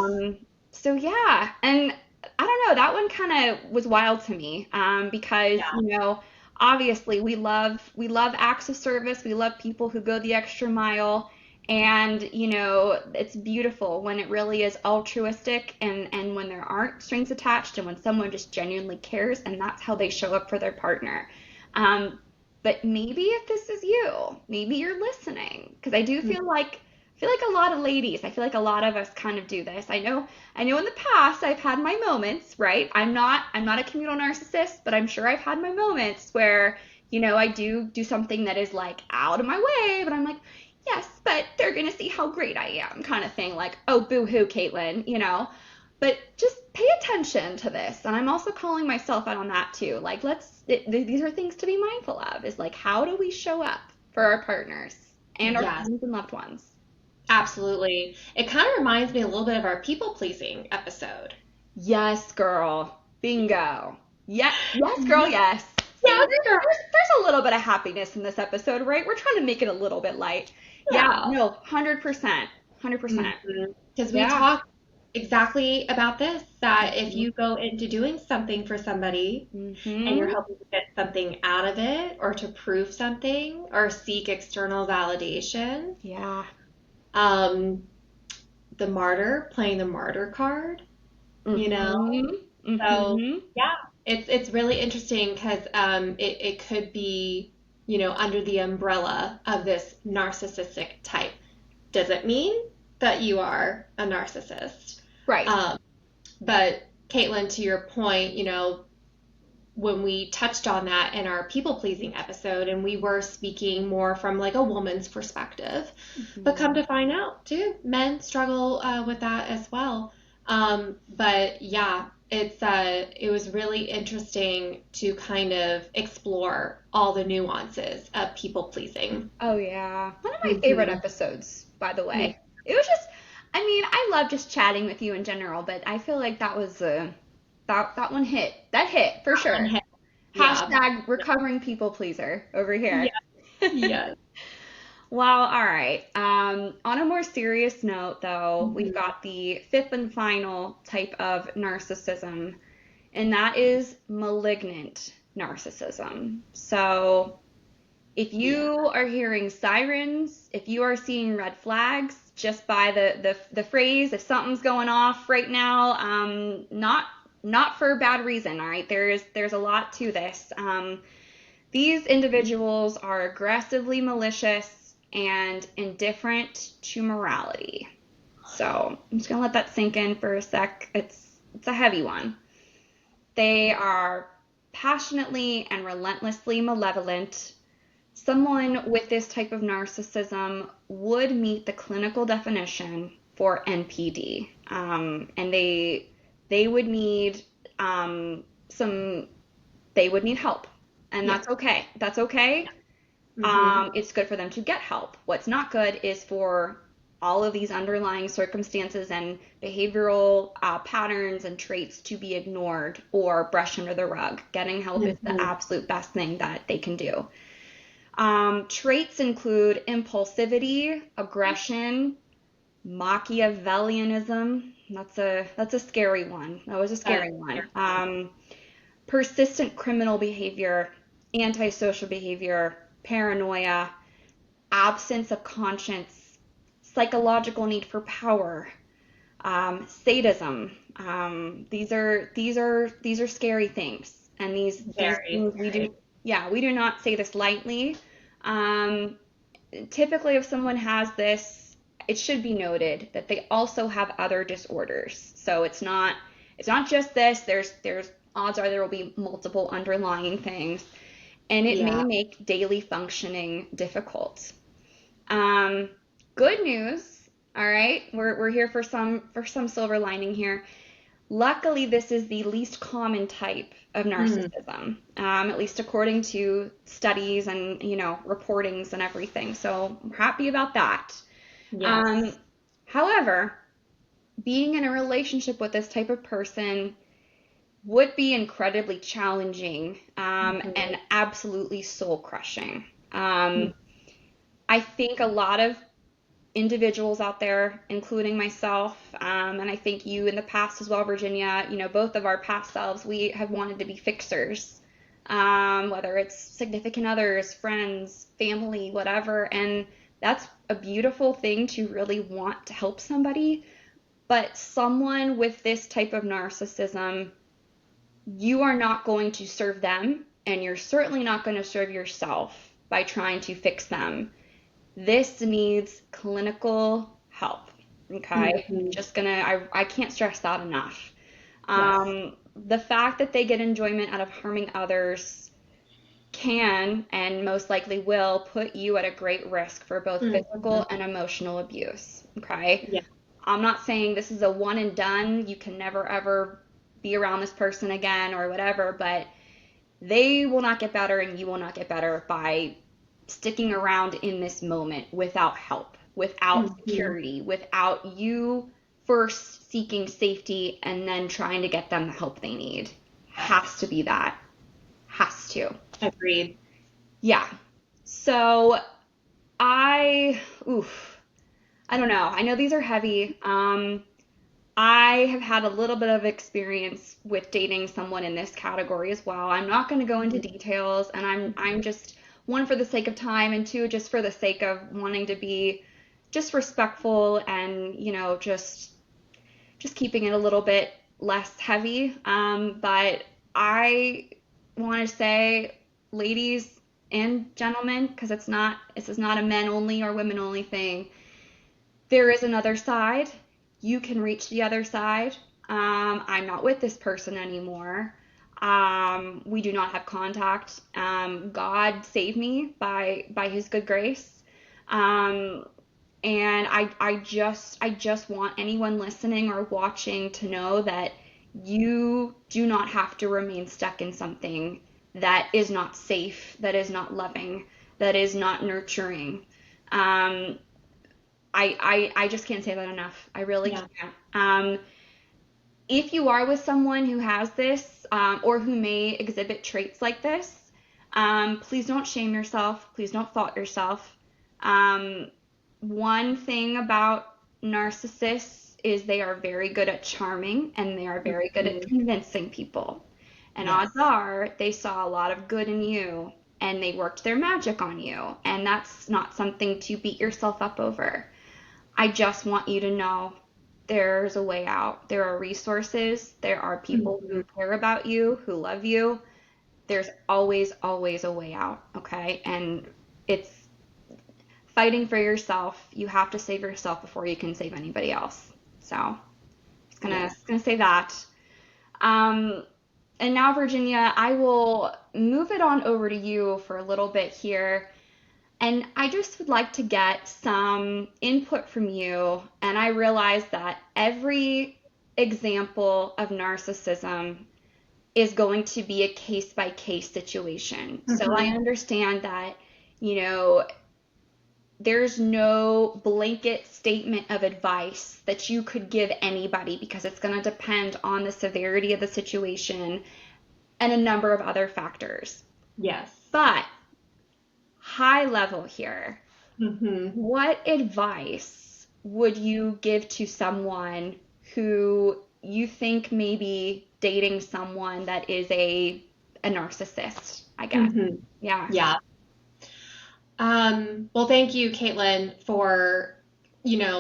So yeah, and I don't know, that one kind of was wild to me because, Yeah. you know, obviously we love acts of service, we love people who go the extra mile, and, you know, it's beautiful when it really is altruistic and when there aren't strings attached and when someone just genuinely cares and that's how they show up for their partner. But maybe if this is you, maybe you're listening because I feel like a lot of ladies, I feel like a lot of us kind of do this. I know in the past I've had my moments, right? I'm not a communal narcissist, but I'm sure I've had my moments where, you know, I do something that is like out of my way, but I'm like, yes, but they're gonna see how great I am, kind of thing. Like, oh, boo-hoo, Caitlin, you know. But just pay attention to this, and I'm also calling myself out on that too. Like, these are things to be mindful of. Is like, how do we show up for our partners and our Yes, friends and loved ones? absolutely. It kind of reminds me a little bit of our people pleasing episode. Yes, girl. Bingo. Yeah, yes, girl, yes. See, Yes, girl. there's a little bit of happiness in this episode, right? We're trying to make it a little bit light. Yeah, Yeah. no, 100%. 100%. Because we Yeah. talk exactly about this, that if Mhm. you go into doing something for somebody and you're Mhm. hoping to get something out of it or to prove something or seek external validation, Yeah. um, the martyr, playing the martyr card, you know? Mhm. So Mhm. yeah, it's really interesting because it could be, you know, under the umbrella of this narcissistic type. Does it mean that you are a narcissist? Right. Um, but Caitlin, to your point, you know, when we touched on that in our people pleasing episode, and we were speaking more from like a woman's perspective, but come Mhm. to find out too, men struggle with that as well. But yeah, it was really interesting to kind of explore all the nuances of people pleasing. Oh yeah. One of my favorite Hmm. episodes, by the Me. way. It was just, I mean, I love just chatting with you in general, but I feel like that was that one hit. That hit for That one sure. hit. Yeah. Hashtag recovering people pleaser over Yeah. here. Yes. Well, all right. On a more serious note, though, we've Mhm. got the fifth and final type of narcissism, and that is malignant narcissism. So, if Yeah. you are hearing sirens, if you are seeing red flags just by the phrase, if something's going off right now, not for a bad reason, all right? There's a lot to this. These individuals are aggressively malicious and indifferent to morality. So I'm just gonna let that sink in for a sec. It's a heavy one. They are passionately and relentlessly malevolent. Someone with this type of narcissism would meet the clinical definition for NPD, and they would need some they would need help, and Yeah. that's okay. That's okay. Mm-hmm. It's good for them to get help. What's not good is for all of these underlying circumstances and behavioral patterns and traits to be ignored or brushed under the rug. Getting help is the Mm-hmm. absolute best thing that they can do. Traits include impulsivity, aggression, Machiavellianism. That's a scary one. That was a That is scary one. scary. Persistent criminal behavior, antisocial behavior, paranoia, absence of conscience, psychological need for power, sadism. These are scary things, and these Very things scary. we do not say this lightly. Um, Typically, if someone has this, it should be noted that they also have other disorders. So it's not just this. There's odds are there will be multiple underlying things, and it may Yeah. make daily functioning difficult. Um, Good news. All right, we're here for some silver lining here. Luckily, this is the least common type of Mm. narcissism, at least according to studies and reportings and everything. So I'm happy about that. Um, Yes. However, being in a relationship with this type of person would be incredibly challenging, Mm-hmm. and absolutely soul crushing. I think a lot of individuals out there, including myself, and I think you in the past as well, Virginia, both of our past selves, we have wanted to be fixers, whether it's significant others, friends, family, whatever. And that's a beautiful thing to really want to help somebody. But someone with this type of narcissism, you are not going to serve them, and you're certainly not going to serve yourself by trying to fix them. This needs clinical help. Okay. Mm-hmm. I can't stress that enough. Yes. The fact that they get enjoyment out of harming others can and most likely will put you at a great risk for both Mm-hmm. physical and emotional abuse. Okay. Yeah. I'm not saying this is a one and done. You can never ever be around this person again or whatever, but they will not get better and you will not get better by sticking around in this moment without help, without Mm-hmm. security, without you first seeking safety and then trying to get them the help they need. Has to be that. Has to. Agreed. Yeah. So I, oof, I don't know. I know these are heavy. I have had a little bit of experience with dating someone in this category as well. I'm not going to go into details, and I'm just one for the sake of time, and two just for the sake of wanting to be just respectful and just keeping it a little bit less heavy. But I want to say, ladies and gentlemen, because this is not a men only or women only thing. There is another side. You can reach the other side. I'm not with this person anymore. We do not have contact. God saved me by His good grace. Um, and I just want anyone listening or watching to know that you do not have to remain stuck in something that is not safe, that is not loving, that is not nurturing. Um, I just can't say that enough. I really Yeah. can't. If you are with someone who has this, or who may exhibit traits like this, please don't shame yourself. Please don't fault yourself. Um, One thing about narcissists is they are very good at charming and they are very good at Mm-hmm. convincing people. And odds Yes. are they saw a lot of good in you and they worked their magic on you. And that's not something to beat yourself up over. I just want you to know there's a way out. There are resources. There are people Mm-hmm. who care about you, who love you. There's always, always a way out. Okay. And it's fighting for yourself. You have to save yourself before you can save anybody else. So just gonna say that. Um, and now, Virginia, I will move it on over to you for a little bit here. And I just would like to get some input from you. And I realize that every example of narcissism is going to be a case by case situation. Mm-hmm. So I understand that, you know, there's no blanket statement of advice that you could give anybody because it's going to depend on the severity of the situation and a number of other factors. Yes. But high level here, what advice would you give to someone who you think may be dating someone that is a narcissist, I guess? Yeah. Well, thank you, Caitlin, for,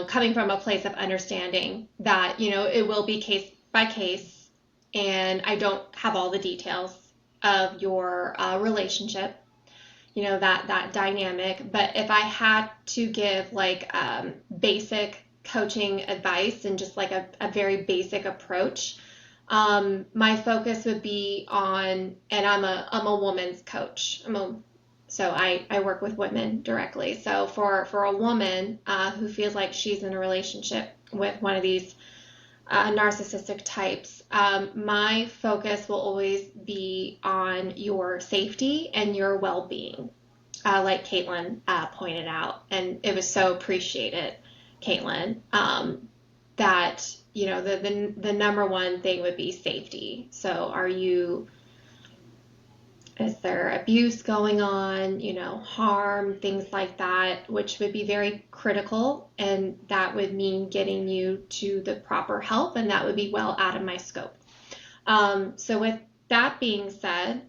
coming from a place of understanding that, it will be case by case, and I don't have all the details of your relationship, that dynamic. But if I had to give like basic coaching advice and just like a very basic approach, my focus would be on, and I'm a woman's coach. So I work with women directly. So for a woman who feels like she's in a relationship with one of these narcissistic types, my focus will always be on your safety and your well-being, like Caitlin pointed out. And it was so appreciated, Caitlin, that, the number one thing would be safety. So is there abuse going on, harm, things like that, which would be very critical, and that would mean getting you to the proper help, and that would be well out of my scope. So with that being said,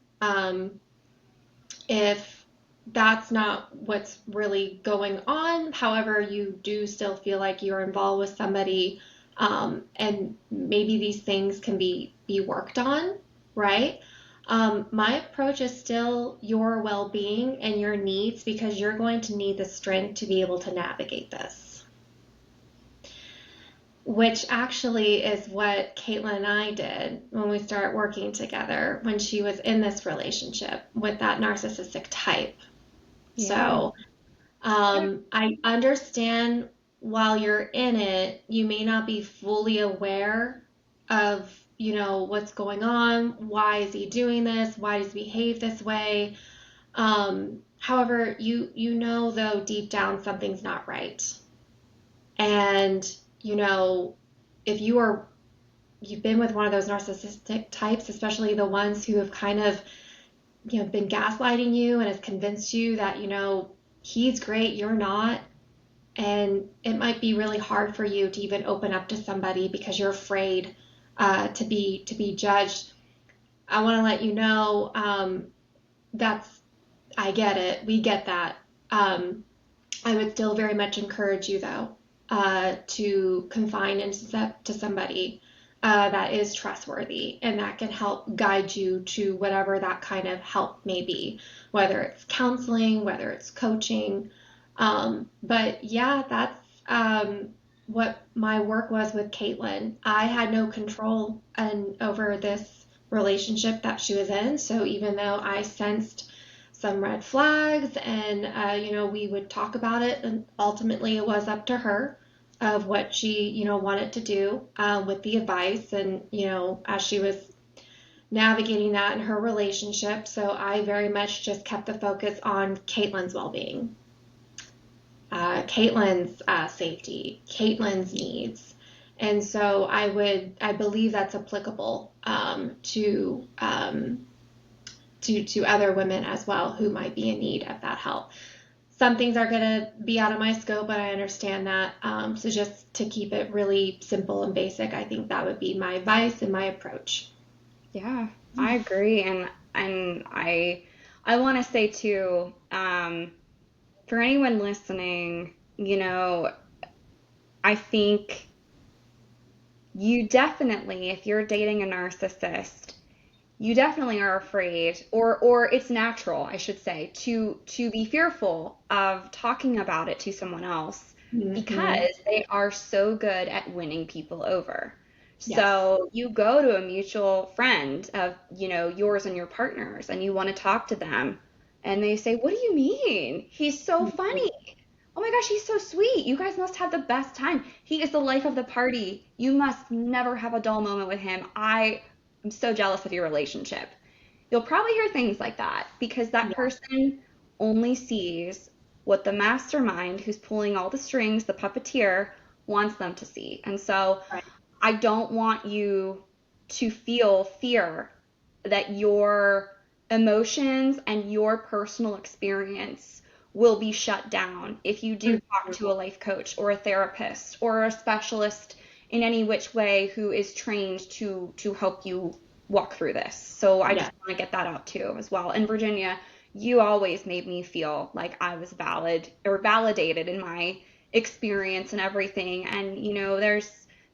if that's not what's really going on, however, you do still feel like you're involved with somebody, and maybe these things can be worked on, right? My approach is still your well-being and your needs, because you're going to need the strength to be able to navigate this. Which actually is what Caitlin and I did when we started working together when she was in this relationship with that narcissistic type. Yeah. So I understand while you're in it, you may not be fully aware of what's going on, why is he doing this, why does he behave this way. However, though deep down something's not right. And if you've been with one of those narcissistic types, especially the ones who have kind of been gaslighting you and has convinced you that he's great, you're not, and it might be really hard for you to even open up to somebody because you're afraid to be judged. I want to let you know I get it. We get that. I would still very much encourage you, though, to confine into somebody that is trustworthy and that can help guide you to whatever that kind of help may be, whether it's counseling, whether it's coaching. But yeah, that's what my work was with Caitlin. I had no control over this relationship that she was in. So even though I sensed some red flags and, we would talk about it, and ultimately it was up to her of what she, wanted to do with the advice and, as she was navigating that in her relationship. So I very much just kept the focus on Caitlin's well-being. Caitlin's safety, Caitlin's needs. And so I believe that's applicable to other women as well who might be in need of that help. Some things are going to be out of my scope, but I understand that. So just to keep it really simple and basic, I think that would be my advice and my approach. Yeah, I agree. And I want to say too, for anyone listening, I think you definitely, if you're dating a narcissist, you definitely are afraid, or it's natural, I should say, to be fearful of talking about it to someone else Hmm. because they are so good at winning people over. Yes. So you go to a mutual friend of, yours and your partners, and you want to talk to them, and they say, "What do you mean? He's so Mhm. funny. Oh my gosh, he's so sweet. You guys must have the best time. He is the life of the party. You must never have a dull moment with him. I'm so jealous of your relationship." You'll probably hear things like that because that Yeah. person only sees what the mastermind who's pulling all the strings, the puppeteer, wants them to see. And so Right. I don't want you to feel fear that your emotions and your personal experience will be shut down if you do talk to a life coach or a therapist or a specialist in any which way who is trained to help you walk through this. So I Yeah. just want to get that out too as well. And Virginia, you always made me feel like I was valid or validated in my experience and everything. And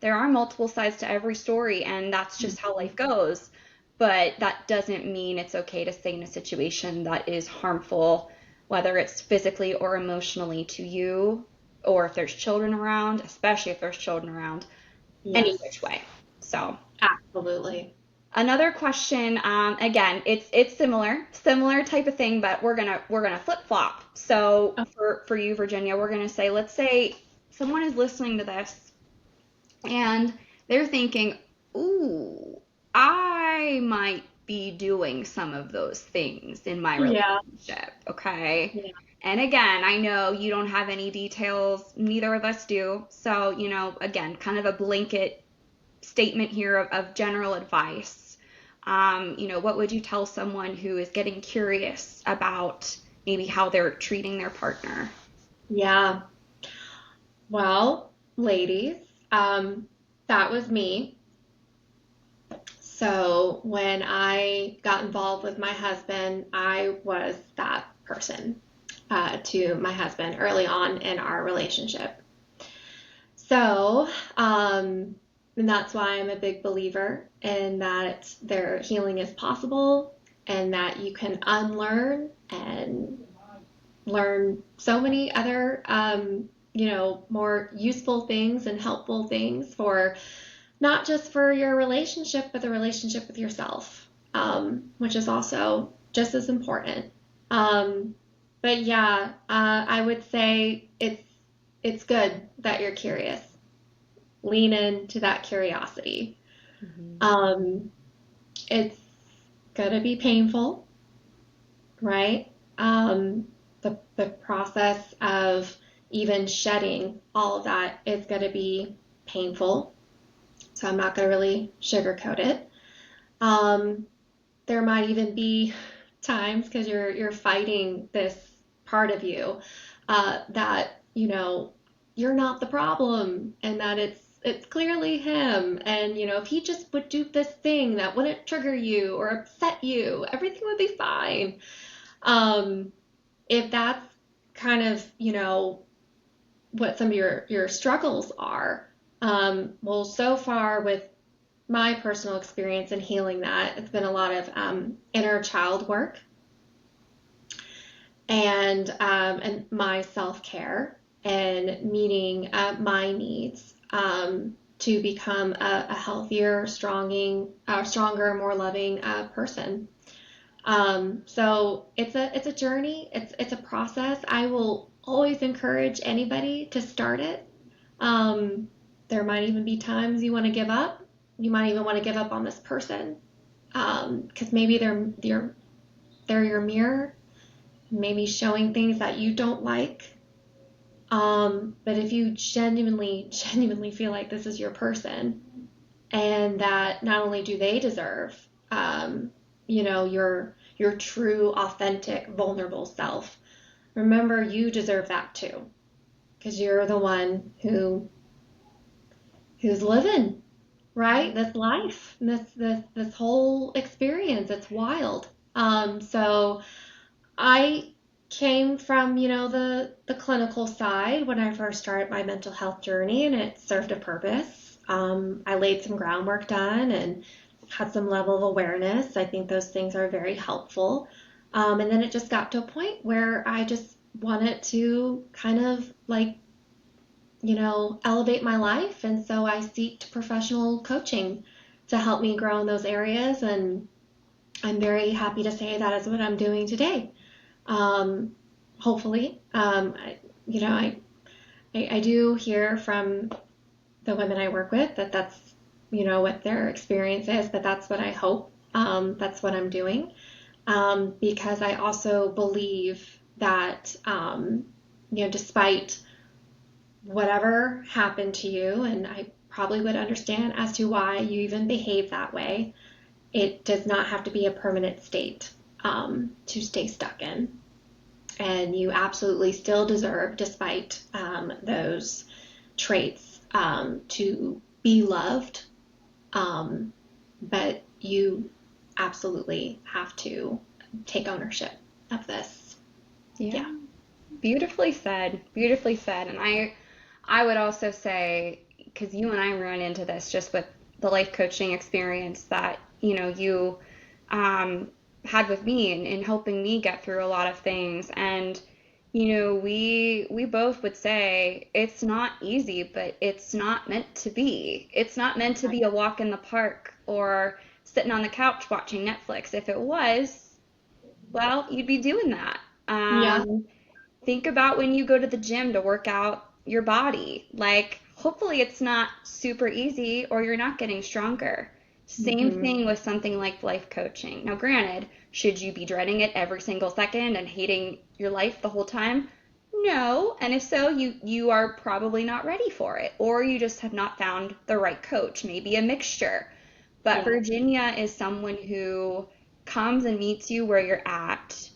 there are multiple sides to every story, and that's just how life goes. But that doesn't mean it's okay to stay in a situation that is harmful, whether it's physically or emotionally to you, or if there's children around, especially if there's children around, any Yes. which way. So Absolutely. another question, again, it's similar type of thing, but we're gonna flip flop. So Oh, for you, Virginia, we're gonna say, let's say someone is listening to this and they're thinking, ooh, I might be doing some of those things in my yeah. relationship, okay? Yeah. And again, I know you don't have any details, neither of us do. So, again, kind of a blanket statement here of general advice. What would you tell someone who is getting curious about maybe how they're treating their partner? Yeah. Well, ladies, um, that was me. So when I got involved with my husband, I was that person to my husband early on in our relationship. So, and that's why I'm a big believer in that their healing is possible and that you can unlearn and learn so many other, more useful things and helpful things for not just for your relationship, but the relationship with yourself, which is also just as important. Um, but yeah, I would say it's good that you're curious. Lean into that curiosity. Mhm. Um, it's gonna be painful, right? The process of even shedding all of that is gonna be painful. So I'm not gonna really sugarcoat it. Um, there might even be times because you're fighting this part of you that you're not the problem and that it's clearly him, and if he just would do this thing that wouldn't trigger you or upset you, everything would be fine. um if that's kind of what some of your struggles are, well, so far with my personal experience in healing that, it's been a lot of inner child work and my self care and meeting my needs to become a healthier, stronger, more loving person. So it's a journey. It's a process. I will always encourage anybody to start it. Um, there might even be times you want to give up. You might even want to give up on this person because maybe they're your mirror, maybe showing things that you don't like. But if you genuinely feel like this is your person, and that not only do they deserve, your true, authentic, vulnerable self, remember you deserve that too, because you're the one who's living right this life, this whole experience. It's wild. So I came from, the clinical side when I first started my mental health journey, and it served a purpose. I laid some groundwork done, and had some level of awareness. I think those things are very helpful. And then it just got to a point where I just wanted to kind of like, elevate my life. And so I seeked professional coaching to help me grow in those areas. And I'm very happy to say that is what I'm doing today. Hopefully, I do hear from the women I work with that that's, what their experience is, but that's what I hope. That's what I'm doing. Because I also believe that, despite whatever happened to you, and I probably would understand as to why you even behave that way, it does not have to be a permanent state to stay stuck in. And you absolutely still deserve, despite those traits, to be loved. But you absolutely have to take ownership of this. Yeah. Beautifully said. Beautifully said. And I would also say, because you and I ran into this just with the life coaching experience that, you had with me in helping me get through a lot of things. And, we both would say it's not easy, but it's not meant to be. It's not meant to be a walk in the park or sitting on the couch watching Netflix. If it was, well, you'd be doing that. Yeah. Think about when you go to the gym to work out your body. Like, hopefully it's not super easy or you're not getting stronger. Same Mm-hmm. thing with something like life coaching. Now, granted, should you be dreading it every single second and hating your life the whole time? No. And if so, you are probably not ready for it, or you just have not found the right coach, maybe a mixture. But Yeah. Virginia is someone who comes and meets you where you're at,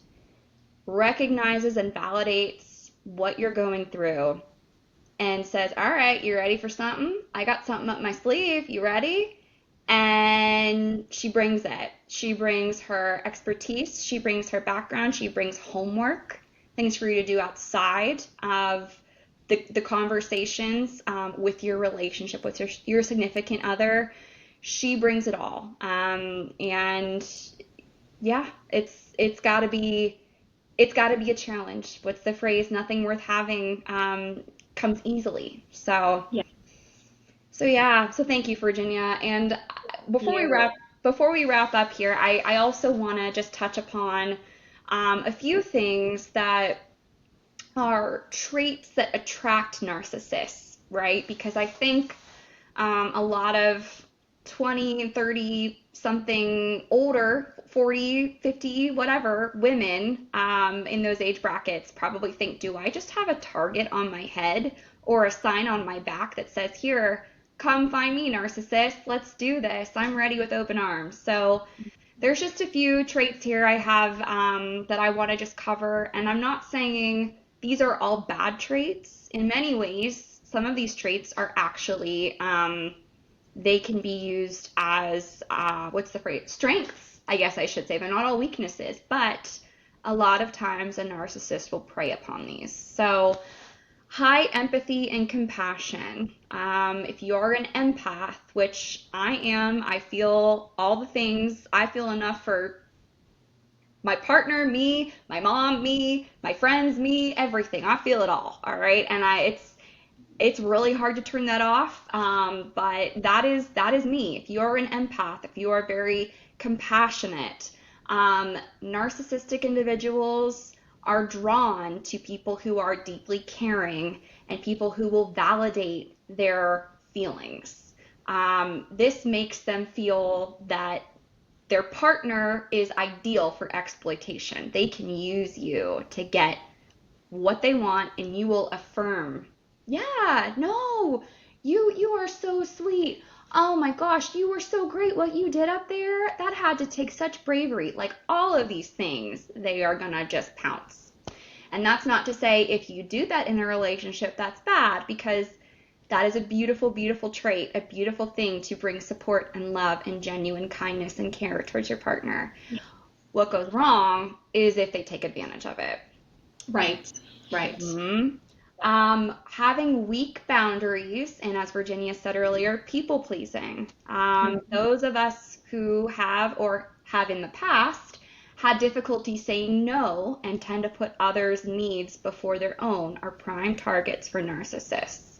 recognizes and validates what you're going through, and says, all right, you ready for something? I got something up my sleeve. You ready? And she brings it. She brings her expertise. She brings her background. She brings homework, things for you to do outside of the conversations with your relationship with your significant other. She brings it all. And yeah, it's got to be a challenge. What's the phrase? Nothing worth having comes easily. So, Yeah. so yeah. So thank you, Virginia. And before we You. wrap before we wrap up here, I also want to just touch upon a few things that are traits that attract narcissists, right? Because I think a lot of 20 and 30 something older, 40, 50, whatever, women in those age brackets probably think, do I just have a target on my head or a sign on my back that says, here, come find me, narcissist, let's do this, I'm ready with open arms. So there's just a few traits here I have that I want to just cover, and I'm not saying these are all bad traits. In many ways, some of these traits are actually they can be used as what's the phrase? Strengths, I guess I should say. They're not all weaknesses, but a lot of times a narcissist will prey upon these. So high empathy and compassion. If you're an empath, which I am, I feel all the things. I feel enough for my partner, me, my mom, me, my friends, me, everything. I feel it all right? And it's really hard to turn that off, but that is me. If you're an empath, if you are very compassionate, narcissistic individuals are drawn to people who are deeply caring and people who will validate their feelings. This makes them feel that their partner is ideal for exploitation. They can use you to get what they want, and you will affirm, yeah, no, you are so sweet. Oh my gosh, you were so great what you did up there. That had to take such bravery. Like all of these things, they are gonna just pounce. And that's not to say if you do that in a relationship, that's bad, because that is a beautiful, beautiful trait, a beautiful thing to bring support and love and genuine kindness and care towards your partner. What goes wrong is if they take advantage of it. Right. Right. Hmm. Having weak boundaries, and as Virginia said earlier, people pleasing. Those of us who have or have in the past had difficulty saying no and tend to put others' needs before their own are prime targets for narcissists.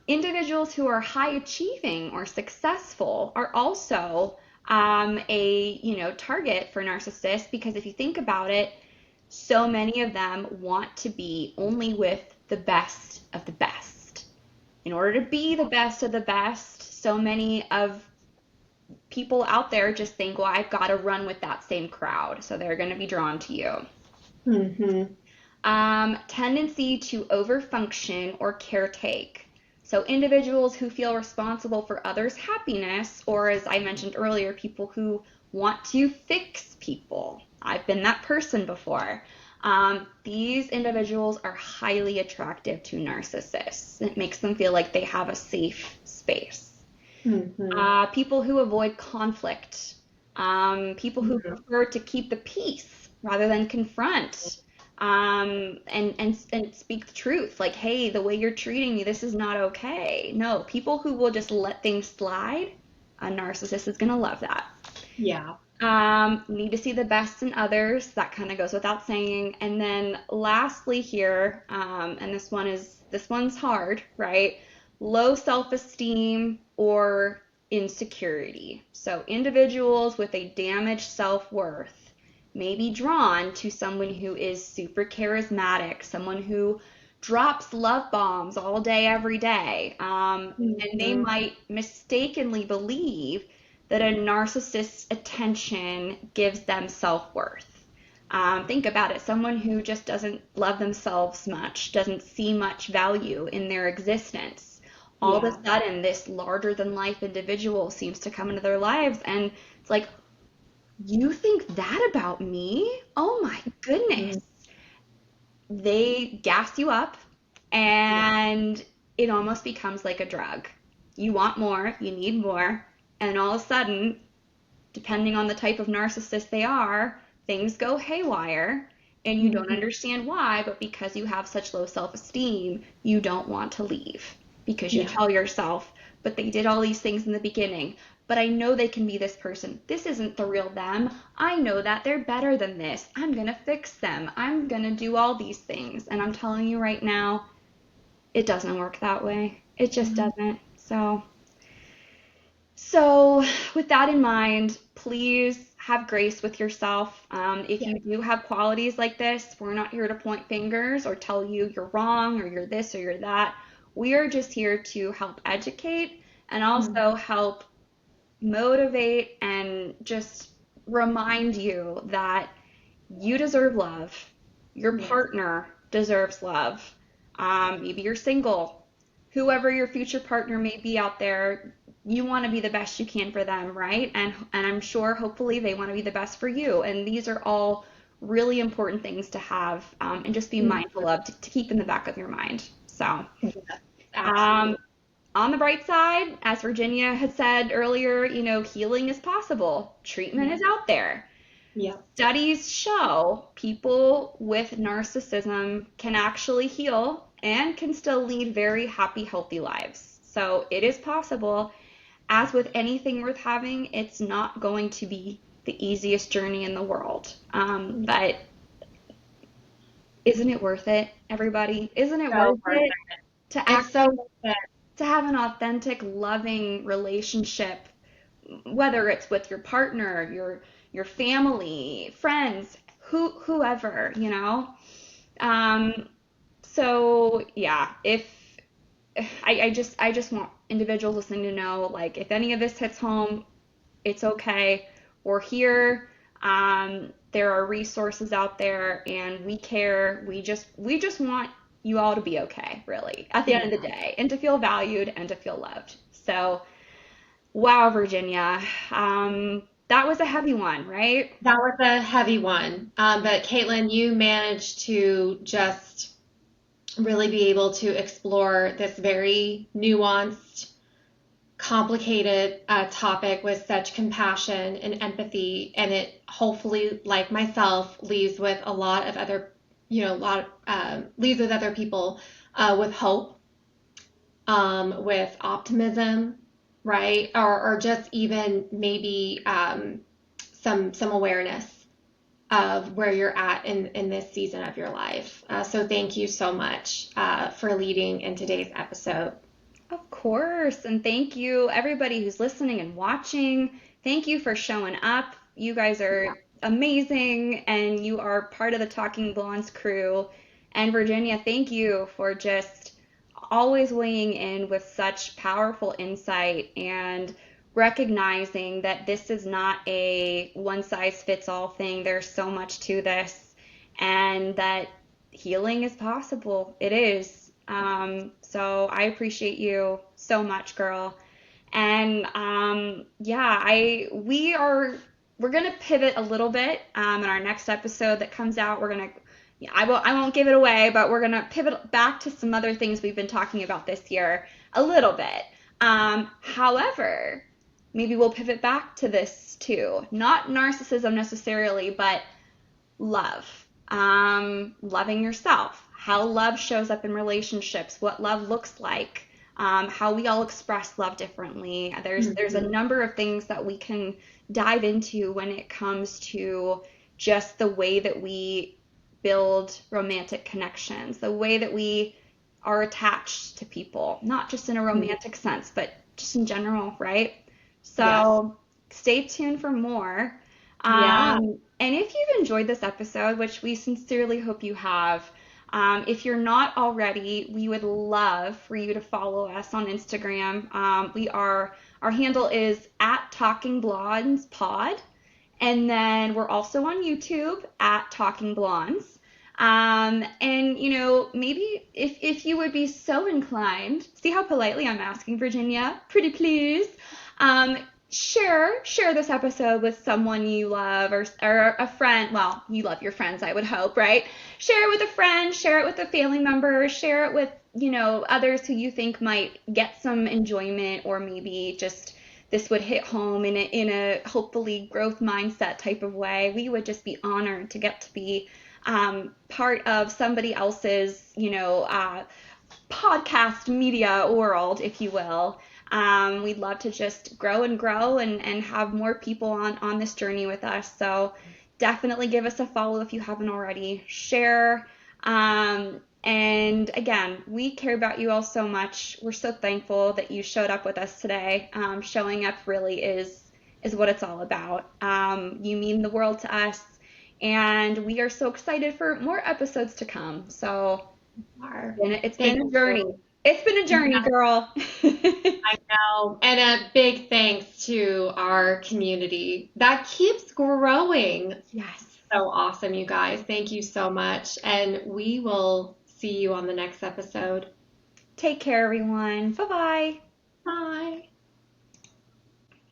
Individuals who are high achieving or successful are also a target for narcissists because if you think about it, so many of them want to be only with the best of the best. In order to be the best of the best, so many of people out there just think, well, I've got to run with that same crowd, so they're going to be drawn to you. Mm-hmm. Tendency to overfunction or caretake. So individuals who feel responsible for others' happiness, or as I mentioned earlier, people who want to fix people. I've been that person before. These individuals are highly attractive to narcissists. It makes them feel like they have a safe space. Mm-hmm. People who avoid conflict. People who Mm-hmm. prefer to keep the peace rather than confront. And speak the truth. Like, hey, the way you're treating me, this is not okay. No, people who will just let things slide, a narcissist is gonna love that. Yeah. Need to see the best in others. That kind of goes without saying. And then lastly here, and this one's hard, right? Low self-esteem or insecurity. So individuals with a damaged self-worth may be drawn to someone who is super charismatic, someone who drops love bombs all day, every day. And they Mm-hmm. might mistakenly believe that a narcissist's attention gives them self-worth. Think about it. Someone who just doesn't love themselves much, doesn't see much value in their existence. All of a Yeah. sudden, this larger than life individual seems to come into their lives, and it's like, you think that about me? Oh my goodness. Mm-hmm. They gas you up, Yeah. and it almost becomes like a drug. You want more, you need more, and all of a sudden, depending on the type of narcissist they are, things go haywire and you don't Mm-hmm. understand why, but because you have such low self-esteem, you don't want to leave because you Yeah. tell yourself, but they did all these things in the beginning. But I know they can be this person. This isn't the real them. I know that they're better than this. I'm going to fix them. I'm going to do all these things. And I'm telling you right now, it doesn't work that way. It just Mm-hmm. doesn't. So, with that in mind, please have grace with yourself. If Yeah. you do have qualities like this, we're not here to point fingers or tell you you're wrong or you're this or you're that. We are just here to help educate and Mm-hmm. also help motivate and just remind you that you deserve love. Your Yes. partner deserves love. Maybe you're single. Whoever your future partner may be out there, you want to be the best you can for them, right? And I'm sure, hopefully, they want to be the best for you. And these are all really important things to have and just be Mm-hmm. mindful of to keep in the back of your mind. So, Yes. um, Absolutely. on the bright side, as Virginia had said earlier, healing is possible. Treatment Yeah. is out there. Yeah. Studies show people with narcissism can actually heal and can still lead very happy, healthy lives. So it is possible. As with anything worth having, it's not going to be the easiest journey in the world. But isn't it worth it, everybody? Isn't it So worth worth it it. to It's so actually worth it. to have an authentic, loving relationship, whether it's with your partner, your family, friends, whoever. Um, so yeah, if I just want individuals listening to know, like, if any of this hits home, it's okay. We're here. There are resources out there, and we care. We just want you all to be okay, really, at the end of the Yeah. day, and to feel valued and to feel loved. So, wow, Virginia, that was a heavy one, right? That was a heavy one. But Caitlin, you managed to just really be able to explore this very nuanced, complicated topic with such compassion and empathy. And it hopefully, like myself, leaves with a lot of other leads with other people with hope, with optimism, right? Or just even maybe some awareness of where you're at in this season of your life. So thank you so much for leading in today's episode. Of course. And thank you, everybody who's listening and watching. Thank you for showing up. You guys are amazing, and you are part of the Talking Blondes crew. And Virginia, thank you for just always weighing in with such powerful insight and recognizing that this is not a one size fits all thing. There's so much to this, and that healing is possible. It is. So I appreciate you so much, girl. And yeah, we're gonna pivot a little bit in our next episode that comes out. I won't give it away, but we're gonna pivot back to some other things we've been talking about this year a little bit. However, maybe we'll pivot back to this too. Not narcissism necessarily, but love. Loving yourself, how love shows up in relationships, what love looks like, how we all express love differently. There's a number of things that we can dive into when it comes to just the way that we build romantic connections, the way that we are attached to people, not just in a romantic sense, but just in general, right? So stay tuned for more. And if you've enjoyed this episode, which we sincerely hope you have, if you're not already, we would love for you to follow us on Instagram. Our handle is at Talking Blondes Pod. And then we're also on YouTube at Talking Blondes. And maybe if you would be so inclined, see how politely I'm asking, Virginia, pretty please, share this episode with someone you love, or a friend. Well, you love your friends, I would hope, right? Share it with a friend, share it with a family member, share it with, others who you think might get some enjoyment, or maybe just this would hit home in a hopefully growth mindset type of way. We would just be honored to get to be part of somebody else's, podcast media world, if you will. We'd love to just grow and have more people on this journey with us. So definitely give us a follow if you haven't already. Share. And again, we care about you all so much. We're so thankful that you showed up with us today. Showing up really is what it's all about. You mean the world to us, and we are so excited for more episodes to come. So it's been a journey. It's been a journey, girl. I know. And a big thanks to our community that keeps growing. Yes. So awesome, you guys. Thank you so much. And we will see you on the next episode. Take care, everyone. Bye-bye. Bye.